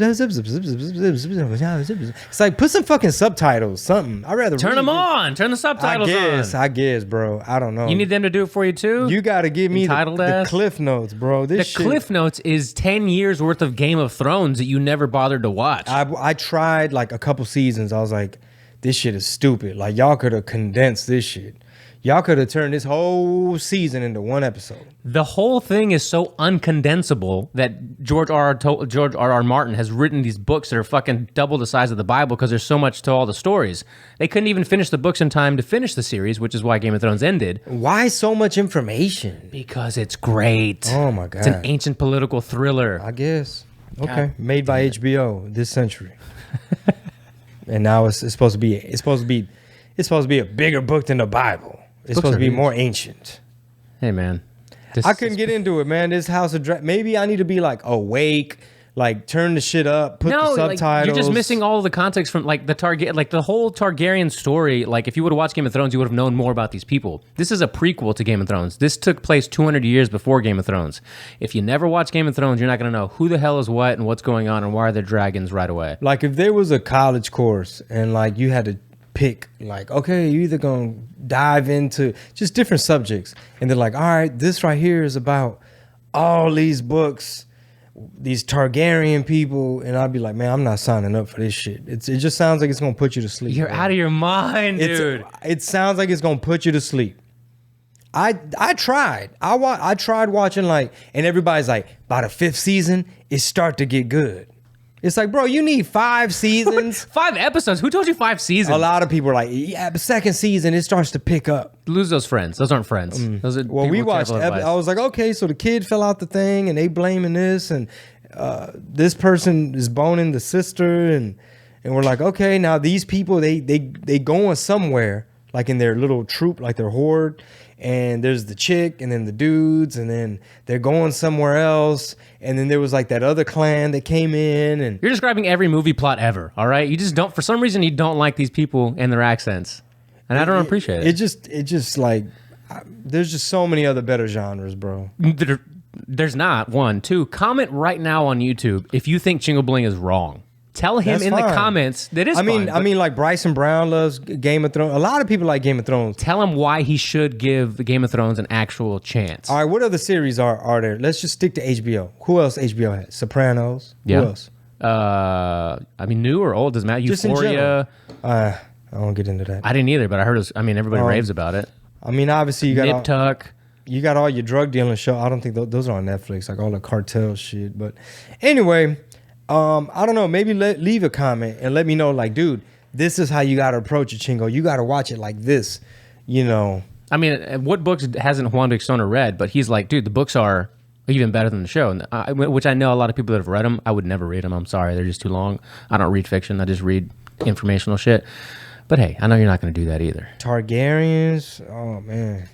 like, put some fucking subtitles, something. I'd rather turn them on. Turn the subtitles on. I guess, bro. I don't know. You need them to do it for you too? You got to give me the Cliff Notes, bro. The Cliff Notes is 10 years worth of Game of Thrones that you never bothered to watch. I tried like a couple seasons. I was like, this shit is stupid. Like, y'all could have condensed this shit. Y'all could have turned this whole season into one episode. The whole thing is so uncondensable that George R.R. Martin has written these books that are fucking double the size of the Bible because there's so much to all the stories. They couldn't even finish the books in time to finish the series, which is why Game of Thrones ended. Why so much information? Because it's great. Oh my God. It's an ancient political thriller. I guess. Okay. Made by HBO this century. And now it's supposed to be a bigger book than the Bible. It's supposed to be more ancient. Hey, man. I couldn't get into it, man. This House of Dragon. Maybe I need to be like awake, like turn the shit up, put the subtitles. Like, you're just missing all of the context from like the whole Targaryen story. Like if you would have watched Game of Thrones, you would have known more about these people. This is a prequel to Game of Thrones. This took place 200 years before Game of Thrones. If you never watch Game of Thrones, you're not going to know who the hell is what and what's going on and why are there dragons right away. Like if there was a college course and like you had to pick like, okay, you're either gonna dive into just different subjects and they're like, all right, this right here is about all these books, these Targaryen people, and I'd be like, man, I'm not signing up for this shit. It just sounds like it's gonna put you to sleep. You're out of your mind, dude. It sounds like it's gonna put you to sleep. I tried. I tried watching like, and everybody's like, by the 5th season, it start to get good. It's like, bro, you need 5 seasons. 5 episodes? Who told you 5 seasons? A lot of people are like, yeah, the 2nd season, it starts to pick up. Lose those friends. Those aren't friends. Those are well, we watched, I was like, okay, so the kid fell out the thing and they blaming this and this person is boning the sister and we're like, okay, now these people, they going somewhere, like in their little troop, like their horde. And there's the chick and then the dudes and then they're going somewhere else. And then there was like that other clan that came in and you're describing every movie plot ever, all right? You just don't, for some reason, you don't like these people and their accents. And I don't appreciate it. It just like, there's just so many other better genres, bro. There's not. 1, 2, comment right now on YouTube if you think Chingo Bling is wrong. Tell him the comments that is fine. I mean, like Bryson Brown loves Game of Thrones. A lot of people like Game of Thrones. Tell him why he should give the Game of Thrones an actual chance. All right, what other series are there? Let's just stick to HBO. Who else HBO has? Sopranos. Yeah. Who else? I mean, new or old doesn't matter. Just Euphoria. I don't get into that. I didn't either, but I heard. Everybody raves about it. I mean, obviously you got Nip Tuck. You got all your drug dealing show. I don't think those are on Netflix, like all the cartel shit. But anyway. I don't know. Maybe leave a comment and let me know, like, dude, this is how you got to approach it, Chingo. You got to watch it like this, you know. I mean, what books hasn't Juan Vic Stoner read? But he's like, dude, the books are even better than the show. And which I know a lot of people that have read them. I would never read them. I'm sorry, they're just too long. I don't read fiction. I just read informational shit. But hey, I know you're not going to do that either. Targaryens. Oh man.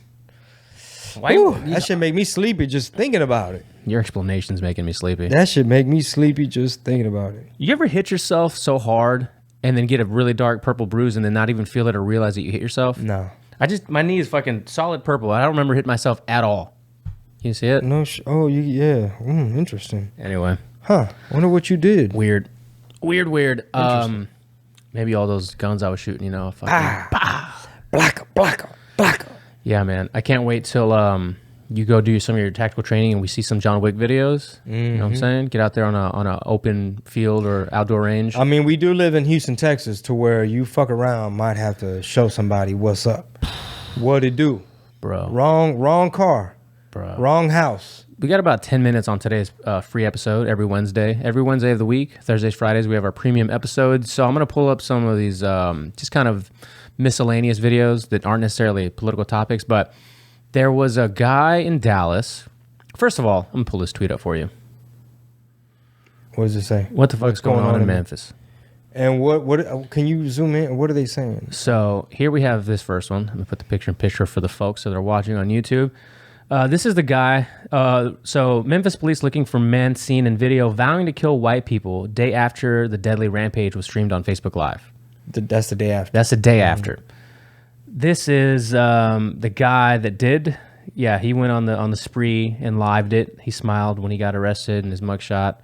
Why? That should make me sleepy just thinking about it. Your explanation's making me sleepy. That should make me sleepy just thinking about it. You ever hit yourself so hard and then get a really dark purple bruise and then not even feel it or realize that you hit yourself? No. My knee is fucking solid purple. I don't remember hitting myself at all. You see it? No. Yeah. Interesting. Anyway. Huh. Wonder what you did. Weird. Maybe all those guns I was shooting, fucking... Black. Yeah, man. I can't wait till you go do some of your tactical training and we see some John Wick videos. You know what I'm saying? Get out there on a open field or outdoor range. I mean, we do live in Houston, Texas, to where you fuck around might have to show somebody what's up. What it do? Bro. Wrong car. Bro. Wrong house. We got about 10 minutes on today's free episode every Wednesday. Every Wednesday of the week, Thursdays, Fridays, we have our premium episodes. So I'm going to pull up some of these just kind of miscellaneous videos that aren't necessarily political topics, but there was a guy in Dallas. First of all, I'm going to pull this tweet up for you. What does it say? What the fuck's going on in Memphis? And what can you zoom in? What are they saying? So here we have this first one. I'm going to put the picture for the folks that are watching on YouTube. This is the guy. So Memphis police looking for men seen in video vowing to kill white people day after the deadly rampage was streamed on Facebook Live. That's the day after. That's the day after. This is the guy that did. Yeah, he went on the spree and lived it. He smiled when he got arrested in his mugshot.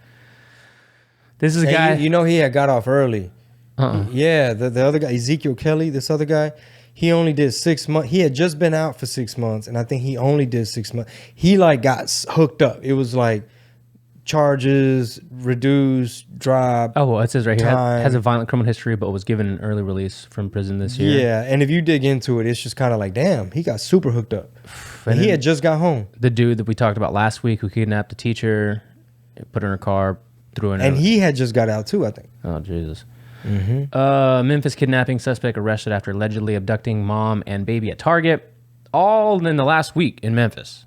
This is a guy. You know he had got off early. Yeah, the other guy, Ezekiel Kelly, this other guy, he only did 6 months. He had just been out for 6 months, and I think he only did 6 months. He like got hooked up. It was like charges reduced, drop. Oh, well, it says right here time. has a violent criminal history, but was given an early release from prison this year. Yeah, and if you dig into it, it's just kind of like, damn, he got super hooked up. And he had just got home. The dude that we talked about last week who kidnapped the teacher, put her in a car, threw her in. And he had just got out too, I think. Oh, Jesus. Memphis kidnapping suspect arrested after allegedly abducting mom and baby at Target. All in the last week in Memphis.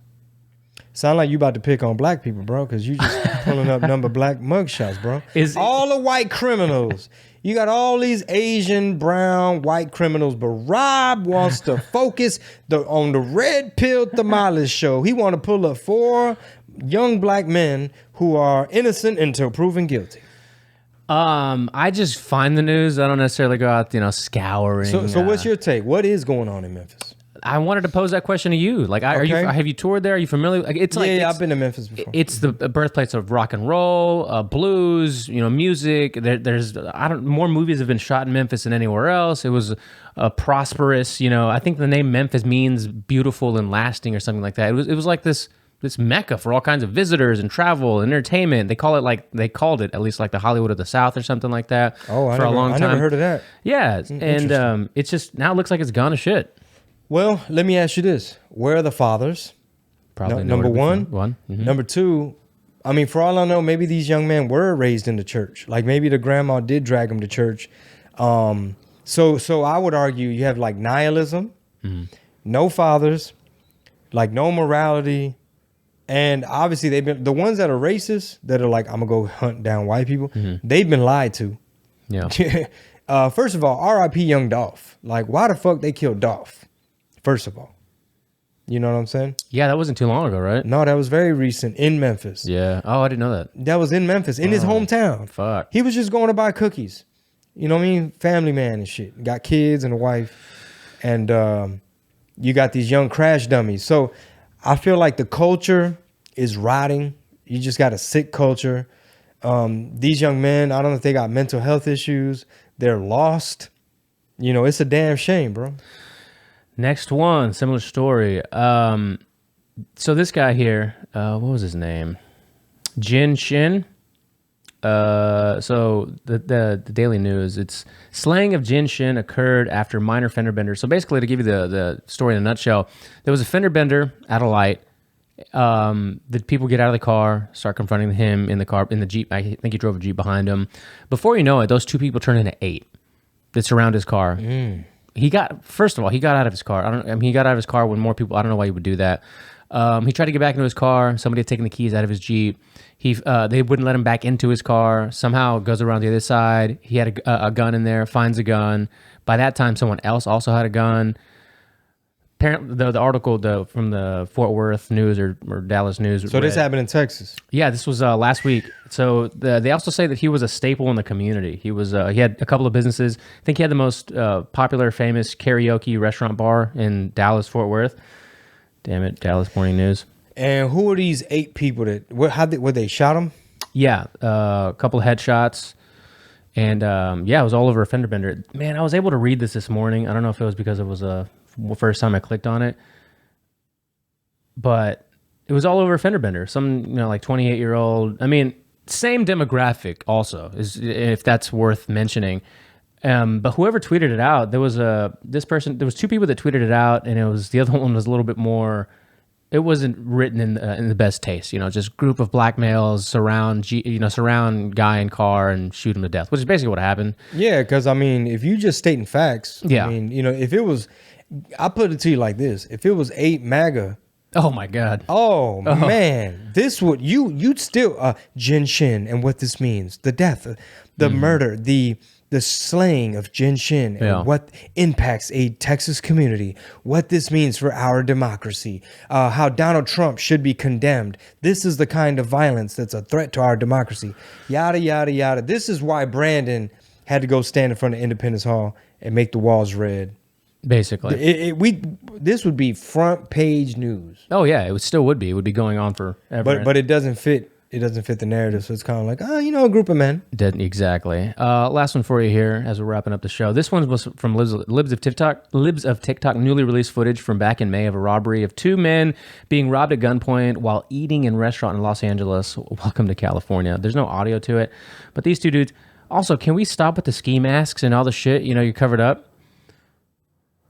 Sound like you about to pick on black people, bro, because you just pulling up number black mugshots, bro. All the white criminals. You got all these Asian, brown, white criminals, but Rob wants to focus on the red pill Tamales show. He want to pull up 4 young black men who are innocent until proven guilty. I just find the news. I don't necessarily go out, scouring. So what's your take? What is going on in Memphis? I wanted to pose that question to you. Like, have you toured there? Are you familiar? Like, I've been to Memphis before. It's the birthplace of rock and roll, blues, music. There's more movies have been shot in Memphis than anywhere else. It was prosperous. I think the name Memphis means beautiful and lasting or something like that. It was like this mecca for all kinds of visitors and travel, entertainment. They called it at least like the Hollywood of the South or something like that. Oh, a long time. I never heard of that. Yeah, and it's just now it looks like it's gone to shit. Well, let me ask you this: where are the fathers? Probably number one. Mm-hmm. Number 2. I mean, for all I know, maybe these young men were raised in the church. Like maybe the grandma did drag them to church. So I would argue you have like nihilism, no fathers, like no morality. And obviously they've been the ones that are racist that are like, I'm gonna go hunt down white people. They've been lied to. Yeah. First of all, R.I.P. Young Dolph. Like, why the fuck they killed Dolph? First of all, you know what I'm saying? Yeah, that wasn't too long ago, right? No, that was very recent in Memphis. Yeah. Oh, I didn't know that. That was in Memphis, in his hometown. Fuck. He was just going to buy cookies. You know what I mean? Family man and shit. Got kids and a wife. And you got these young crash dummies. So I feel like the culture is rotting. You just got a sick culture. These young men, I don't know if they got mental health issues. They're lost. It's a damn shame, bro. Next one, similar story. So this guy here, what was his name? Jin Shin. So the Daily News, it's slaying of Jin Shin occurred after minor fender bender. So basically, to give you the story in a nutshell, there was a fender bender at a light. The people get out of the car, start confronting him in the Jeep. I think he drove a Jeep behind him. Before you know it, those 2 people turn into 8 that surround his car. first of all, he got out of his car. He got out of his car when more people. I don't know why he would do that. He tried to get back into his car. Somebody had taken the keys out of his Jeep. They wouldn't let him back into his car. Somehow goes around the other side. He had a gun in there. Finds a gun. By that time, someone else also had a gun. Apparently, the article from the Fort Worth News or Dallas News. So this happened in Texas. Yeah, this was last week. So they also say that he was a staple in the community. He had a couple of businesses. I think he had the most popular, famous karaoke restaurant bar in Dallas, Fort Worth. Damn it, Dallas Morning News. And who are these 8 people that? Were they shot him? Yeah, a couple of headshots. And it was all over a fender bender. Man, I was able to read this morning. I don't know if it was because it was the first time I clicked on it, but it was all over a fender bender. Some, like 28-year-old. I mean, same demographic also, if that's worth mentioning. But whoever tweeted it out, there was 2 people that tweeted it out, and the other one was a little bit more. It wasn't written in the best taste, just group of black males surround guy in car and shoot him to death, which is basically what happened. Yeah, because if you just stating facts, yeah. If it was, I put it to you like this: if it was 8 MAGA, oh my God, man, this would you'd still Jin Shin and what this means, the death, the murder, the slaying of Jin Shin and what impacts a Texas community, what this means for our democracy, how Donald Trump should be condemned. This is the kind of violence that's a threat to our democracy. Yada, yada, yada. This is why Brandon had to go stand in front of Independence Hall and make the walls red. Basically. This would be front page news. Oh, yeah, it still would be. It would be going on forever. But it doesn't fit. It doesn't fit the narrative, so it's kind of like, a group of men. Exactly. Last one for you here as we're wrapping up the show. This one was from Libs of TikTok, newly released footage from back in May of a robbery of 2 men being robbed at gunpoint while eating in a restaurant in Los Angeles. Welcome to California. There's no audio to it, but these 2 dudes. Also, can we stop with the ski masks and all the shit? You're covered up.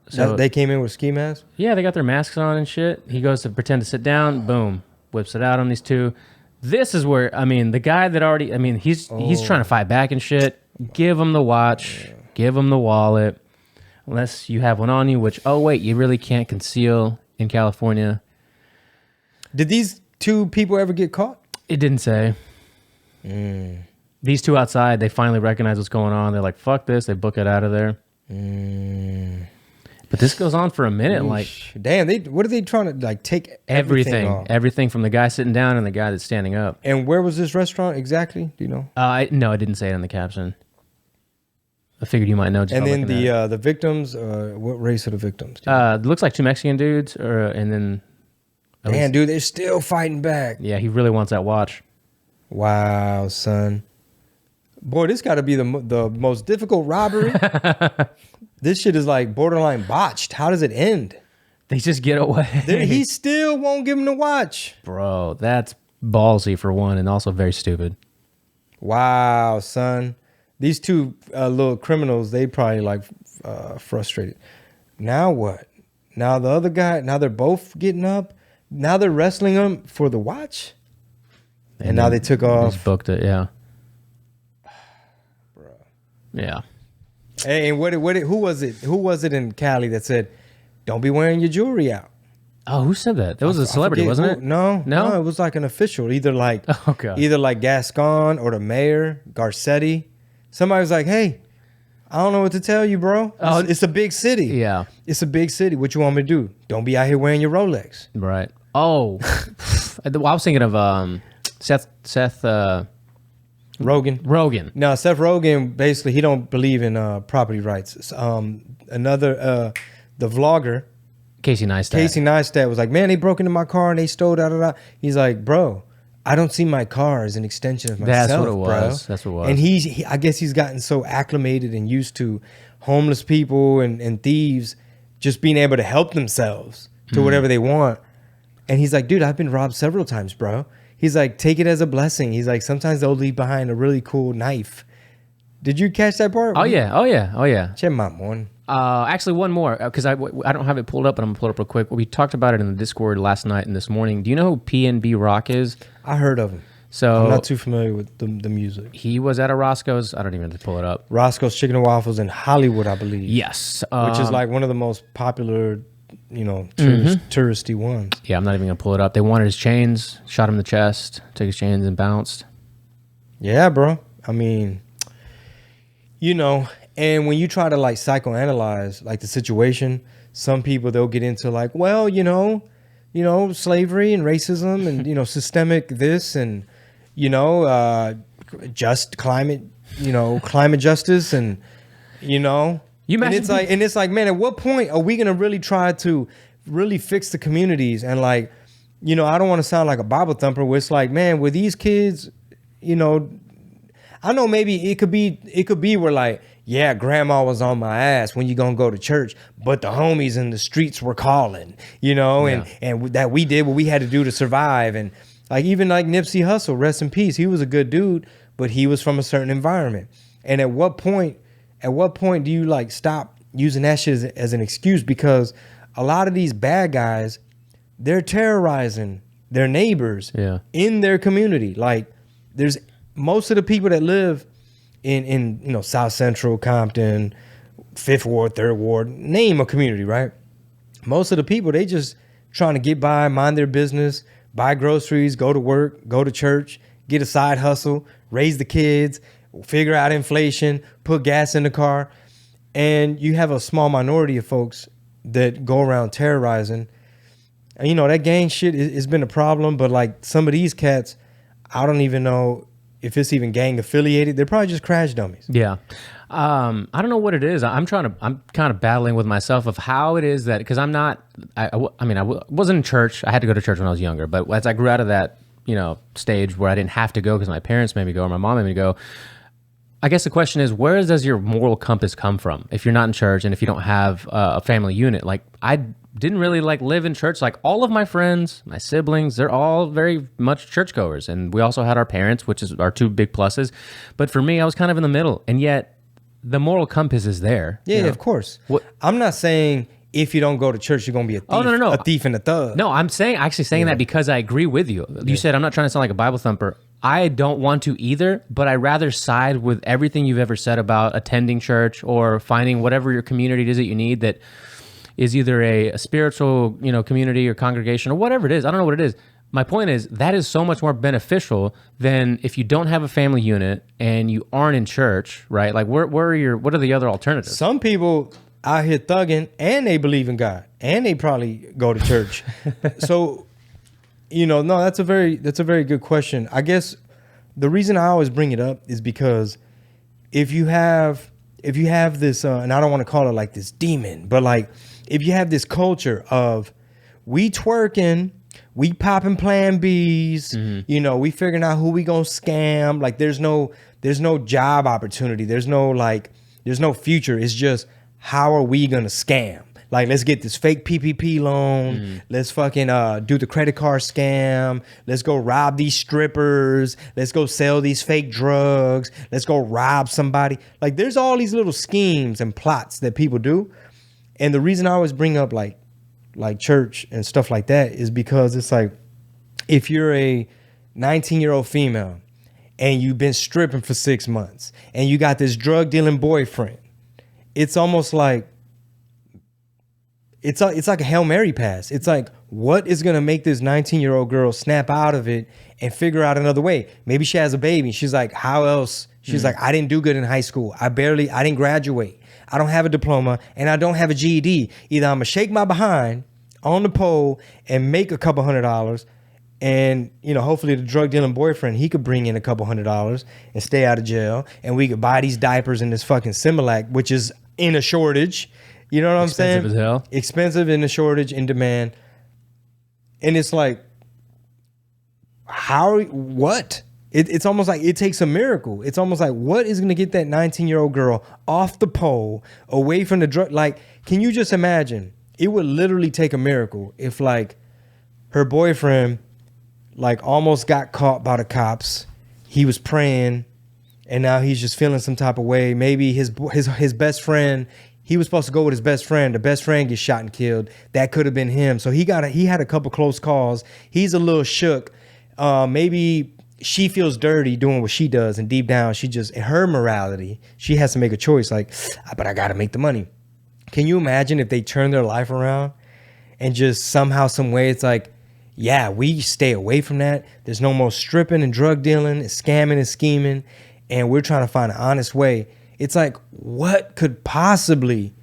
So they came in with ski masks? Yeah, they got their masks on and shit. He goes to pretend to sit down. Boom. Whips it out on these 2. This is where, the guy that already, he's trying to fight back and shit. Give him the watch. Give him the wallet. Unless you have one on you, which, you really can't conceal in California. Did these 2 people ever get caught? It didn't say. These 2 outside, they finally recognize what's going on. They're like, fuck this. They book it out of there. But this goes on for a minute. Damn, what are they trying to take everything off? Everything from the guy sitting down and the guy that's standing up. And where was this restaurant exactly? Do you know? No, I didn't say it in the caption. I figured you might know. And then the victims, what race are the victims? It looks like 2 Mexican dudes, and then. Man, dude, they're still fighting back. Yeah, he really wants that watch. Wow, son. Boy, this got to be the most difficult robbery. This shit is like borderline botched. How does it end? They just get away. He still won't give him the watch. Bro, that's ballsy for one and also very stupid. Wow, son. These 2 little criminals, they probably frustrated. Now what? Now the other guy, now they're both getting up. Now they're wrestling him for the watch. And now they took off. Just booked it, yeah. Bro. Yeah. Hey, and who was it? Who was it in Cali that said, "Don't be wearing your jewelry out"? Oh, who said that? That was a celebrity, wasn't it? No, it was like an official, either like Gascon or the mayor, Garcetti. Somebody was like, "Hey, I don't know what to tell you, bro. It's a big city. Yeah, it's a big city. What you want me to do? Don't be out here wearing your Rolex." Right. Oh, I was thinking of Seth. Rogan. No, Seth Rogen, basically, he don't believe in property rights. The vlogger, Casey Neistat was like, man, they broke into my car and they stole da. He's like, bro, I don't see my car as an extension of myself, That's what it was. bro. That's what it was. And I guess he's gotten so acclimated and used to homeless people and thieves just being able to help themselves to whatever they want. And he's like, dude, I've been robbed several times, bro. He's like, take it as a blessing. He's like, sometimes they'll leave behind a really cool knife. Did you catch that part? Oh yeah. Check my one. Actually, one more, because I don't have it pulled up, but I'm going to pull it up real quick. We talked about it in the Discord last night and this morning. Do you know who PNB Rock is? I heard of him. So I'm not too familiar with the music. he was at a Roscoe's. I don't even have to pull it up. Roscoe's Chicken and Waffles in Hollywood, I believe. Yes. Which is like one of the most popular, touristy ones. Yeah, I'm not even going to pull it up. They wanted his chains, shot him in the chest, took his chains and bounced. Yeah, bro. I mean, and when you try to like psychoanalyze like the situation, some people, they'll get into like, well, slavery and racism and, systemic this and, just climate, climate justice and, and it's like, man, at what point are we going to really try to really fix the communities? And like, I don't want to sound like a Bible thumper where it's like, man, with these kids, I know maybe it could be where like, yeah, grandma was on my ass when you gonna go to church, but the homies in the streets were calling, and that we did what we had to do to survive. And like, even like Nipsey Hussle, rest in peace. He was a good dude, but he was from a certain environment. And at what point do you like stop using that shit as an excuse? Because a lot of these bad guys, they're terrorizing their neighbors in their community. Like there's most of the people that live in South Central, Compton, 5th Ward, 3rd Ward, name a community, right? Most of the people, they just trying to get by, mind their business, buy groceries, go to work, go to church, get a side hustle, raise the kids, figure out inflation, put gas in the car. And you have a small minority of folks that go around terrorizing. And, that gang shit has been a problem, but like some of these cats, I don't even know if it's even gang affiliated. They're probably just crash dummies. Yeah. I don't know what it is. I'm kind of battling with myself of how it is that, because I wasn't in church. I had to go to church when I was younger, but as I grew out of that, stage where I didn't have to go because my parents made me go or my mom made me go, I guess the question is, where does your moral compass come from? If you're not in church and if you don't have a family unit, like I didn't really like live in church. Like all of my friends, my siblings, they're all very much churchgoers. And we also had our parents, which is our two big pluses. But for me, I was kind of in the middle. And yet the moral compass is there. Yeah, of course. I'm not saying if you don't go to church, you're going to be a thief, a thief and a thug. No, I'm actually saying that because I agree with you. You said, I'm not trying to sound like a Bible thumper. I don't want to either, but I rather side with everything you've ever said about attending church or finding whatever your community it is that you need that is either a spiritual, community or congregation or whatever it is. I don't know what it is. My point is that is so much more beneficial than if you don't have a family unit and you aren't in church, right? Like what are the other alternatives? Some people out here thugging and they believe in God and they probably go to church. So, no, that's a very good question. I guess the reason I always bring it up is because if you have this, and I don't want to call it like this demon, but like if you have this culture of we twerking, we popping Plan Bs, we figuring out who we gonna scam. Like there's no job opportunity. There's no future. It's just how are we gonna scam? Like, let's get this fake PPP loan. Let's fucking do the credit card scam. Let's go rob these strippers. Let's go sell these fake drugs. Let's go rob somebody. Like, there's all these little schemes and plots that people do. And the reason I always bring up like church and stuff like that is because it's like, if you're a 19-year-old female and you've been stripping for 6 months and you got this drug dealing boyfriend, it's almost like, it's like a Hail Mary pass. It's like, what is going to make this 19-year-old girl snap out of it and figure out another way? Maybe she has a baby. She's like, how else? She's like, I didn't do good in high school. I didn't graduate. I don't have a diploma and I don't have a GED. Either I'm going to shake my behind on the pole and make a couple $100, and hopefully the drug dealing boyfriend, he could bring in a couple $100 and stay out of jail, and we could buy these diapers in this fucking Similac, which is in a shortage. You know what I'm saying? Expensive as hell. Expensive, in a shortage, in demand. And it's like, what? It's almost like it takes a miracle. It's almost like, what is going to get that 19-year-old girl off the pole, away from the drug? Like, can you just imagine? It would literally take a miracle if, like, her boyfriend, like, almost got caught by the cops. He was praying, and now he's just feeling some type of way. Maybe his best friend, he was supposed to go with his best friend. The best friend gets shot and killed. That could have been him. So he had a couple close calls. He's a little shook. Maybe she feels dirty doing what she does, and deep down she just, in her morality, she has to make a choice like, but I gotta make the money. Can you imagine if they turn their life around and just somehow, some way, it's like, yeah, we stay away from that. There's no more stripping and drug dealing and scamming and scheming, and we're trying to find an honest way. It's like, what could possibly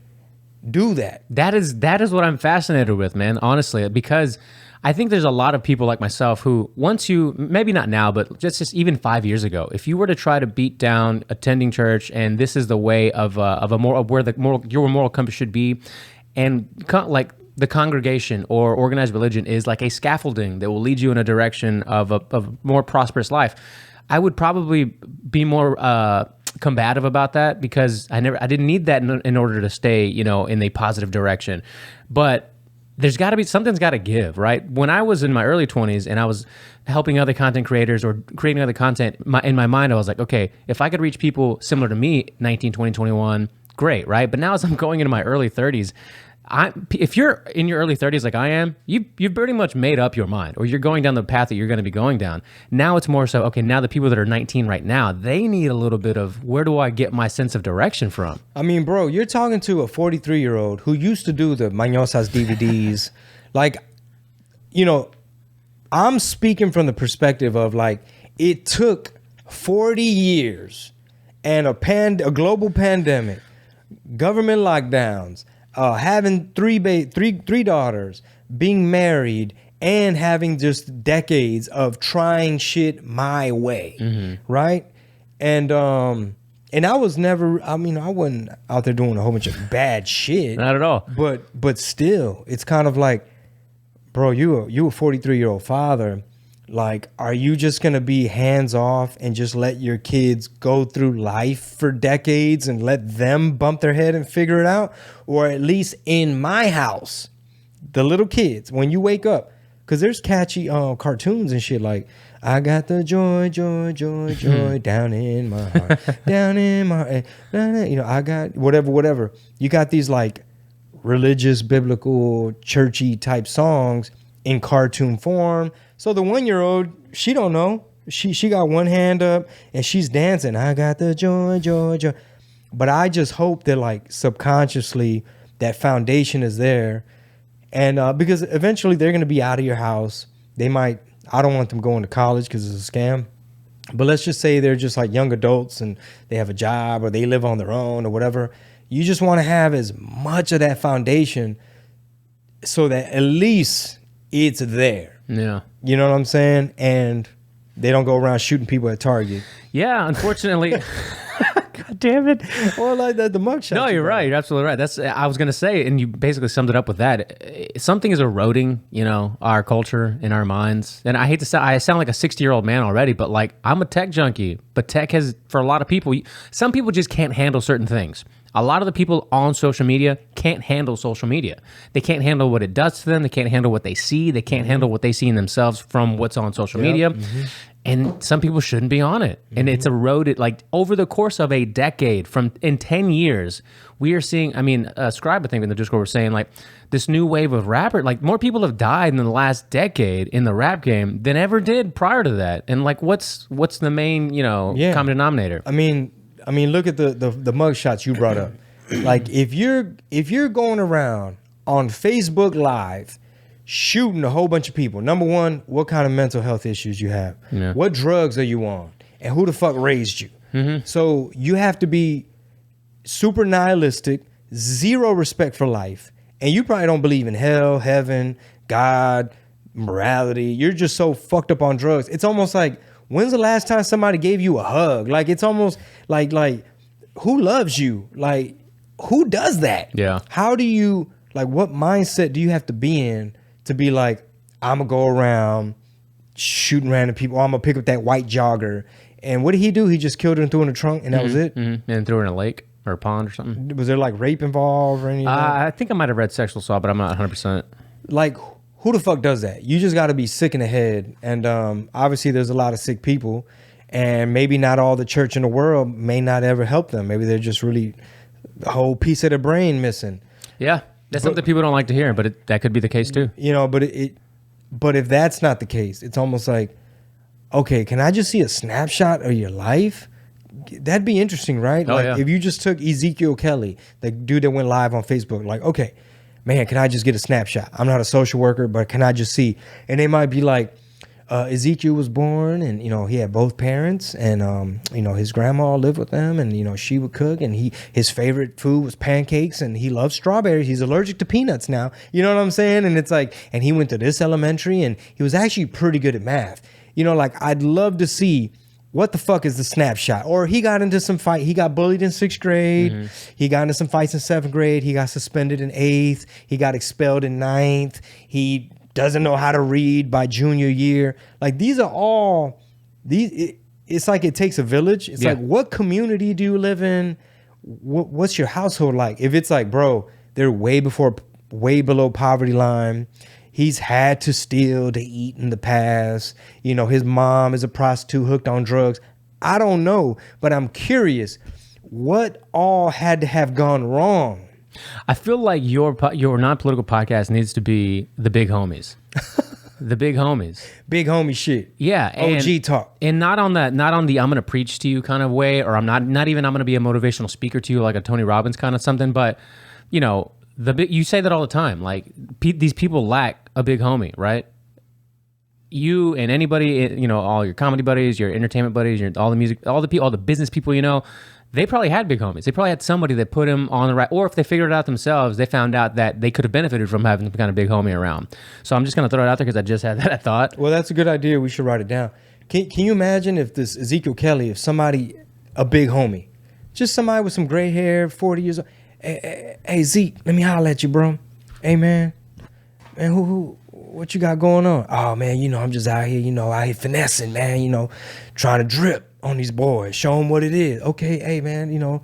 do that? That is what I'm fascinated with, man, honestly, because I think there's a lot of people like myself who, once you, maybe not now, but just even 5 years ago, if you were to try to beat down attending church, and this is the way of where your moral compass should be, and like the congregation or organized religion is like a scaffolding that will lead you in a direction of a more prosperous life, I would probably be more combative about that, because I didn't need that in order to stay, in a positive direction. But there's got to be, something's got to give, right? When I was in my early 20s and I was helping other content creators or creating other content, in my mind, I was like, okay, if I could reach people similar to me, 19, 20, 21, great, right? But now as I'm going into my early 30s, if you're in your early 30s like I am, you've pretty much made up your mind, or you're going down the path that you're going to be going down. Now it's more so, okay, now the people that are 19 right now, they need a little bit of, where do I get my sense of direction from? I mean, bro, you're talking to a 43-year-old who used to do the Mañosas DVDs. Like, I'm speaking from the perspective of, like, it took 40 years and a global pandemic, government lockdowns, having three daughters, being married, and having just decades of trying shit my way, right? And I was never, I wasn't out there doing a whole bunch of bad shit. Not at all. But still, it's kind of like, bro, you a 43-year-old father. Like, are you just going to be hands off and just let your kids go through life for decades and let them bump their head and figure it out? Or at least in my house, the little kids, when you wake up, because there's catchy cartoons and shit like, I got the joy, joy, joy, joy down in my heart, down in my heart. I got whatever. You got these like religious, biblical, churchy type songs in cartoon form. So the 1-year-old, she don't know. She got one hand up and she's dancing. I got the joy, joy, joy. But I just hope that, like, subconsciously that foundation is there. And because eventually they're going to be out of your house. They might, I don't want them going to college because it's a scam. But let's just say they're just like young adults and they have a job or they live on their own or whatever. You just want to have as much of that foundation so that at least it's there. Yeah. You know what I'm saying? And they don't go around shooting people at Target. Yeah, unfortunately. God damn it. Or like the mugshot. No, you're right. You're absolutely right. I was going to say, and you basically summed it up with that. Something is eroding, our culture in our minds. And I hate to I sound like a 60-year-old man already, but like, I'm a tech junkie. But tech has, for a lot of people, some people just can't handle certain things. A lot of the people on social media can't handle social media. They can't handle what it does to them. They can't handle what they see. They can't handle what they see in themselves from what's on social media. And some people shouldn't be on it. And it's eroded, like, over the course of a decade, in 10 years, we are seeing, Scribe, I think, in the Discord was saying, like, this new wave of rapper, like, more people have died in the last decade in the rap game than ever did prior to that. And, like, what's the main, common denominator? I mean, look at the mug shots you brought up. Like, if you're going around on Facebook Live shooting a whole bunch of people, number one, what kind of mental health issues you have? Yeah. What drugs are you on? And who the fuck raised you? So you have to be super nihilistic, zero respect for life, and you probably don't believe in hell, heaven, God, morality. You're just so fucked up on drugs. It's almost like, when's the last time somebody gave you a hug? Like, it's almost like who loves you? Like, who does that? Yeah. How do you, like, what mindset do you have to be in to be like, I'm going to go around shooting random people, or I'm going to pick up that white jogger. And what did he do? He just killed her and threw her in the trunk, and that was it? And threw her in a lake or a pond or something. Was there, like, rape involved or anything? I think I might have read sexual assault, but I'm not 100%. Like, who the fuck does that? You just got to be sick in the head. And obviously there's a lot of sick people, and maybe not all the church in the world may not ever help them. Maybe they're just really a whole piece of the brain missing. Yeah, that's something people don't like to hear, but that could be the case too. But if that's not the case, it's almost like, okay, can I just see a snapshot of your life? That'd be interesting, right? Oh, like yeah. if you just took Ezekiel Kelly, the dude that went live on Facebook, like, okay, man, can I just get a snapshot? I'm not a social worker, but can I just see? And they might be like, Ezekiel was born and, you know, he had both parents and, you know, his grandma lived with them and, you know, she would cook and his favorite food was pancakes and he loves strawberries. He's allergic to peanuts now. You know what I'm saying? And it's like, and he went to this elementary and he was actually pretty good at math. You know, like I'd love to see what the fuck is the snapshot? Or he got into some fight. He got bullied in 6th grade. He got into some fights in 7th grade. He got suspended in 8th. He got expelled in 9th. He doesn't know how to read by junior year. Like these are all these. It's like it takes a village. It's like, what community do you live in? What's your household like? If it's like, bro, they're way below poverty line. He's had to steal to eat in the past. You know, his mom is a prostitute hooked on drugs. I don't know, but I'm curious what all had to have gone wrong. I feel like your non-political podcast needs to be the big homies. The big homies. Big homie shit. Yeah. OG talk. And not on the I'm going to preach to you kind of way, or I'm not even I'm going to be a motivational speaker to you like a Tony Robbins kind of something, but you know, you say that all the time. Like these people lack a big homie, right? You and anybody, you know, all your comedy buddies, your entertainment buddies, all the music, all the business people, you know, they probably had big homies. They probably had somebody that put them on the right, or if they figured it out themselves, they found out that they could have benefited from having some kind of big homie around. So I'm just going to throw it out there because I just had that thought. Well, that's a good idea. We should write it down. Can you imagine if this Ezekiel Kelly, if somebody, a big homie, just somebody with some gray hair, 40 years old, hey Zeke, let me holler at you, bro. Hey man, what you got going on? Oh man, you know, I'm just out here, you know, out here finessing, man, you know, trying to drip on these boys, show them what it is. Okay, hey man, you know,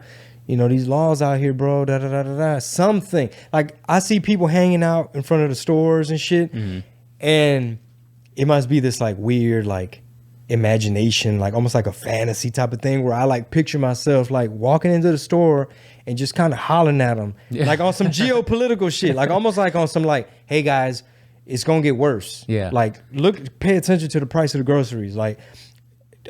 these laws out here, bro, da da da da da. Something. Like I see people hanging out in front of the stores and shit, and it must be this like weird, like imagination, like almost like a fantasy type of thing where I like picture myself like walking into the store and just kind of hollering at them, like on some geopolitical shit, like almost like on some like, hey guys, it's gonna get worse. Yeah. Like pay attention to the price of the groceries. Like,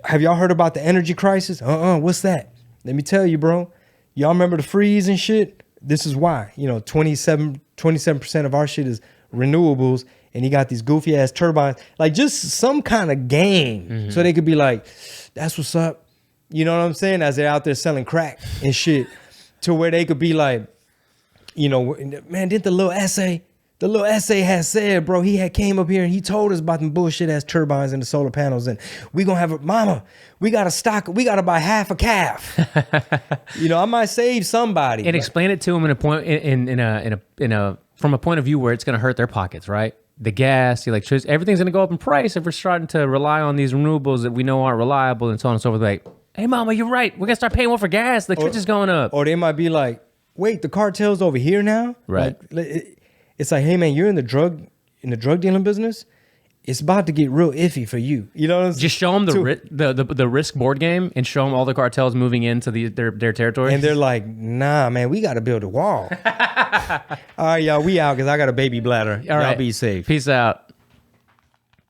have y'all heard about the energy crisis? What's that? Let me tell you, bro. Y'all remember the freeze and shit? This is why. You know, 27% of our shit is renewables, and he got these goofy ass turbines. Like just some kind of game, so they could be like, "That's what's up." You know what I'm saying? As they're out there selling crack and shit, to where they could be like, you know, man, did the little essay had said, bro, he had came up here and he told us about them bullshit ass turbines and the solar panels, and we gonna have we gotta buy half a calf. You know, I might save somebody. And explain it to them from a point of view where it's gonna hurt their pockets, right? The gas, the electricity, everything's gonna go up in price if we're starting to rely on these renewables that we know aren't reliable and so on and so forth. Like, hey mama, you're right. We're gonna start paying more for gas. The electricity's going up. Or they might be like, wait, the cartel's over here now? Right. Like, it's like, hey man, you're in the drug dealing business. It's about to get real iffy for you. You know what I'm saying? Just show them the Risk board game and show them all the cartels moving into their territory. And they're like, nah, man, we got to build a wall. All right, y'all, we out because I got a baby bladder. All right. Y'all be safe. Peace out.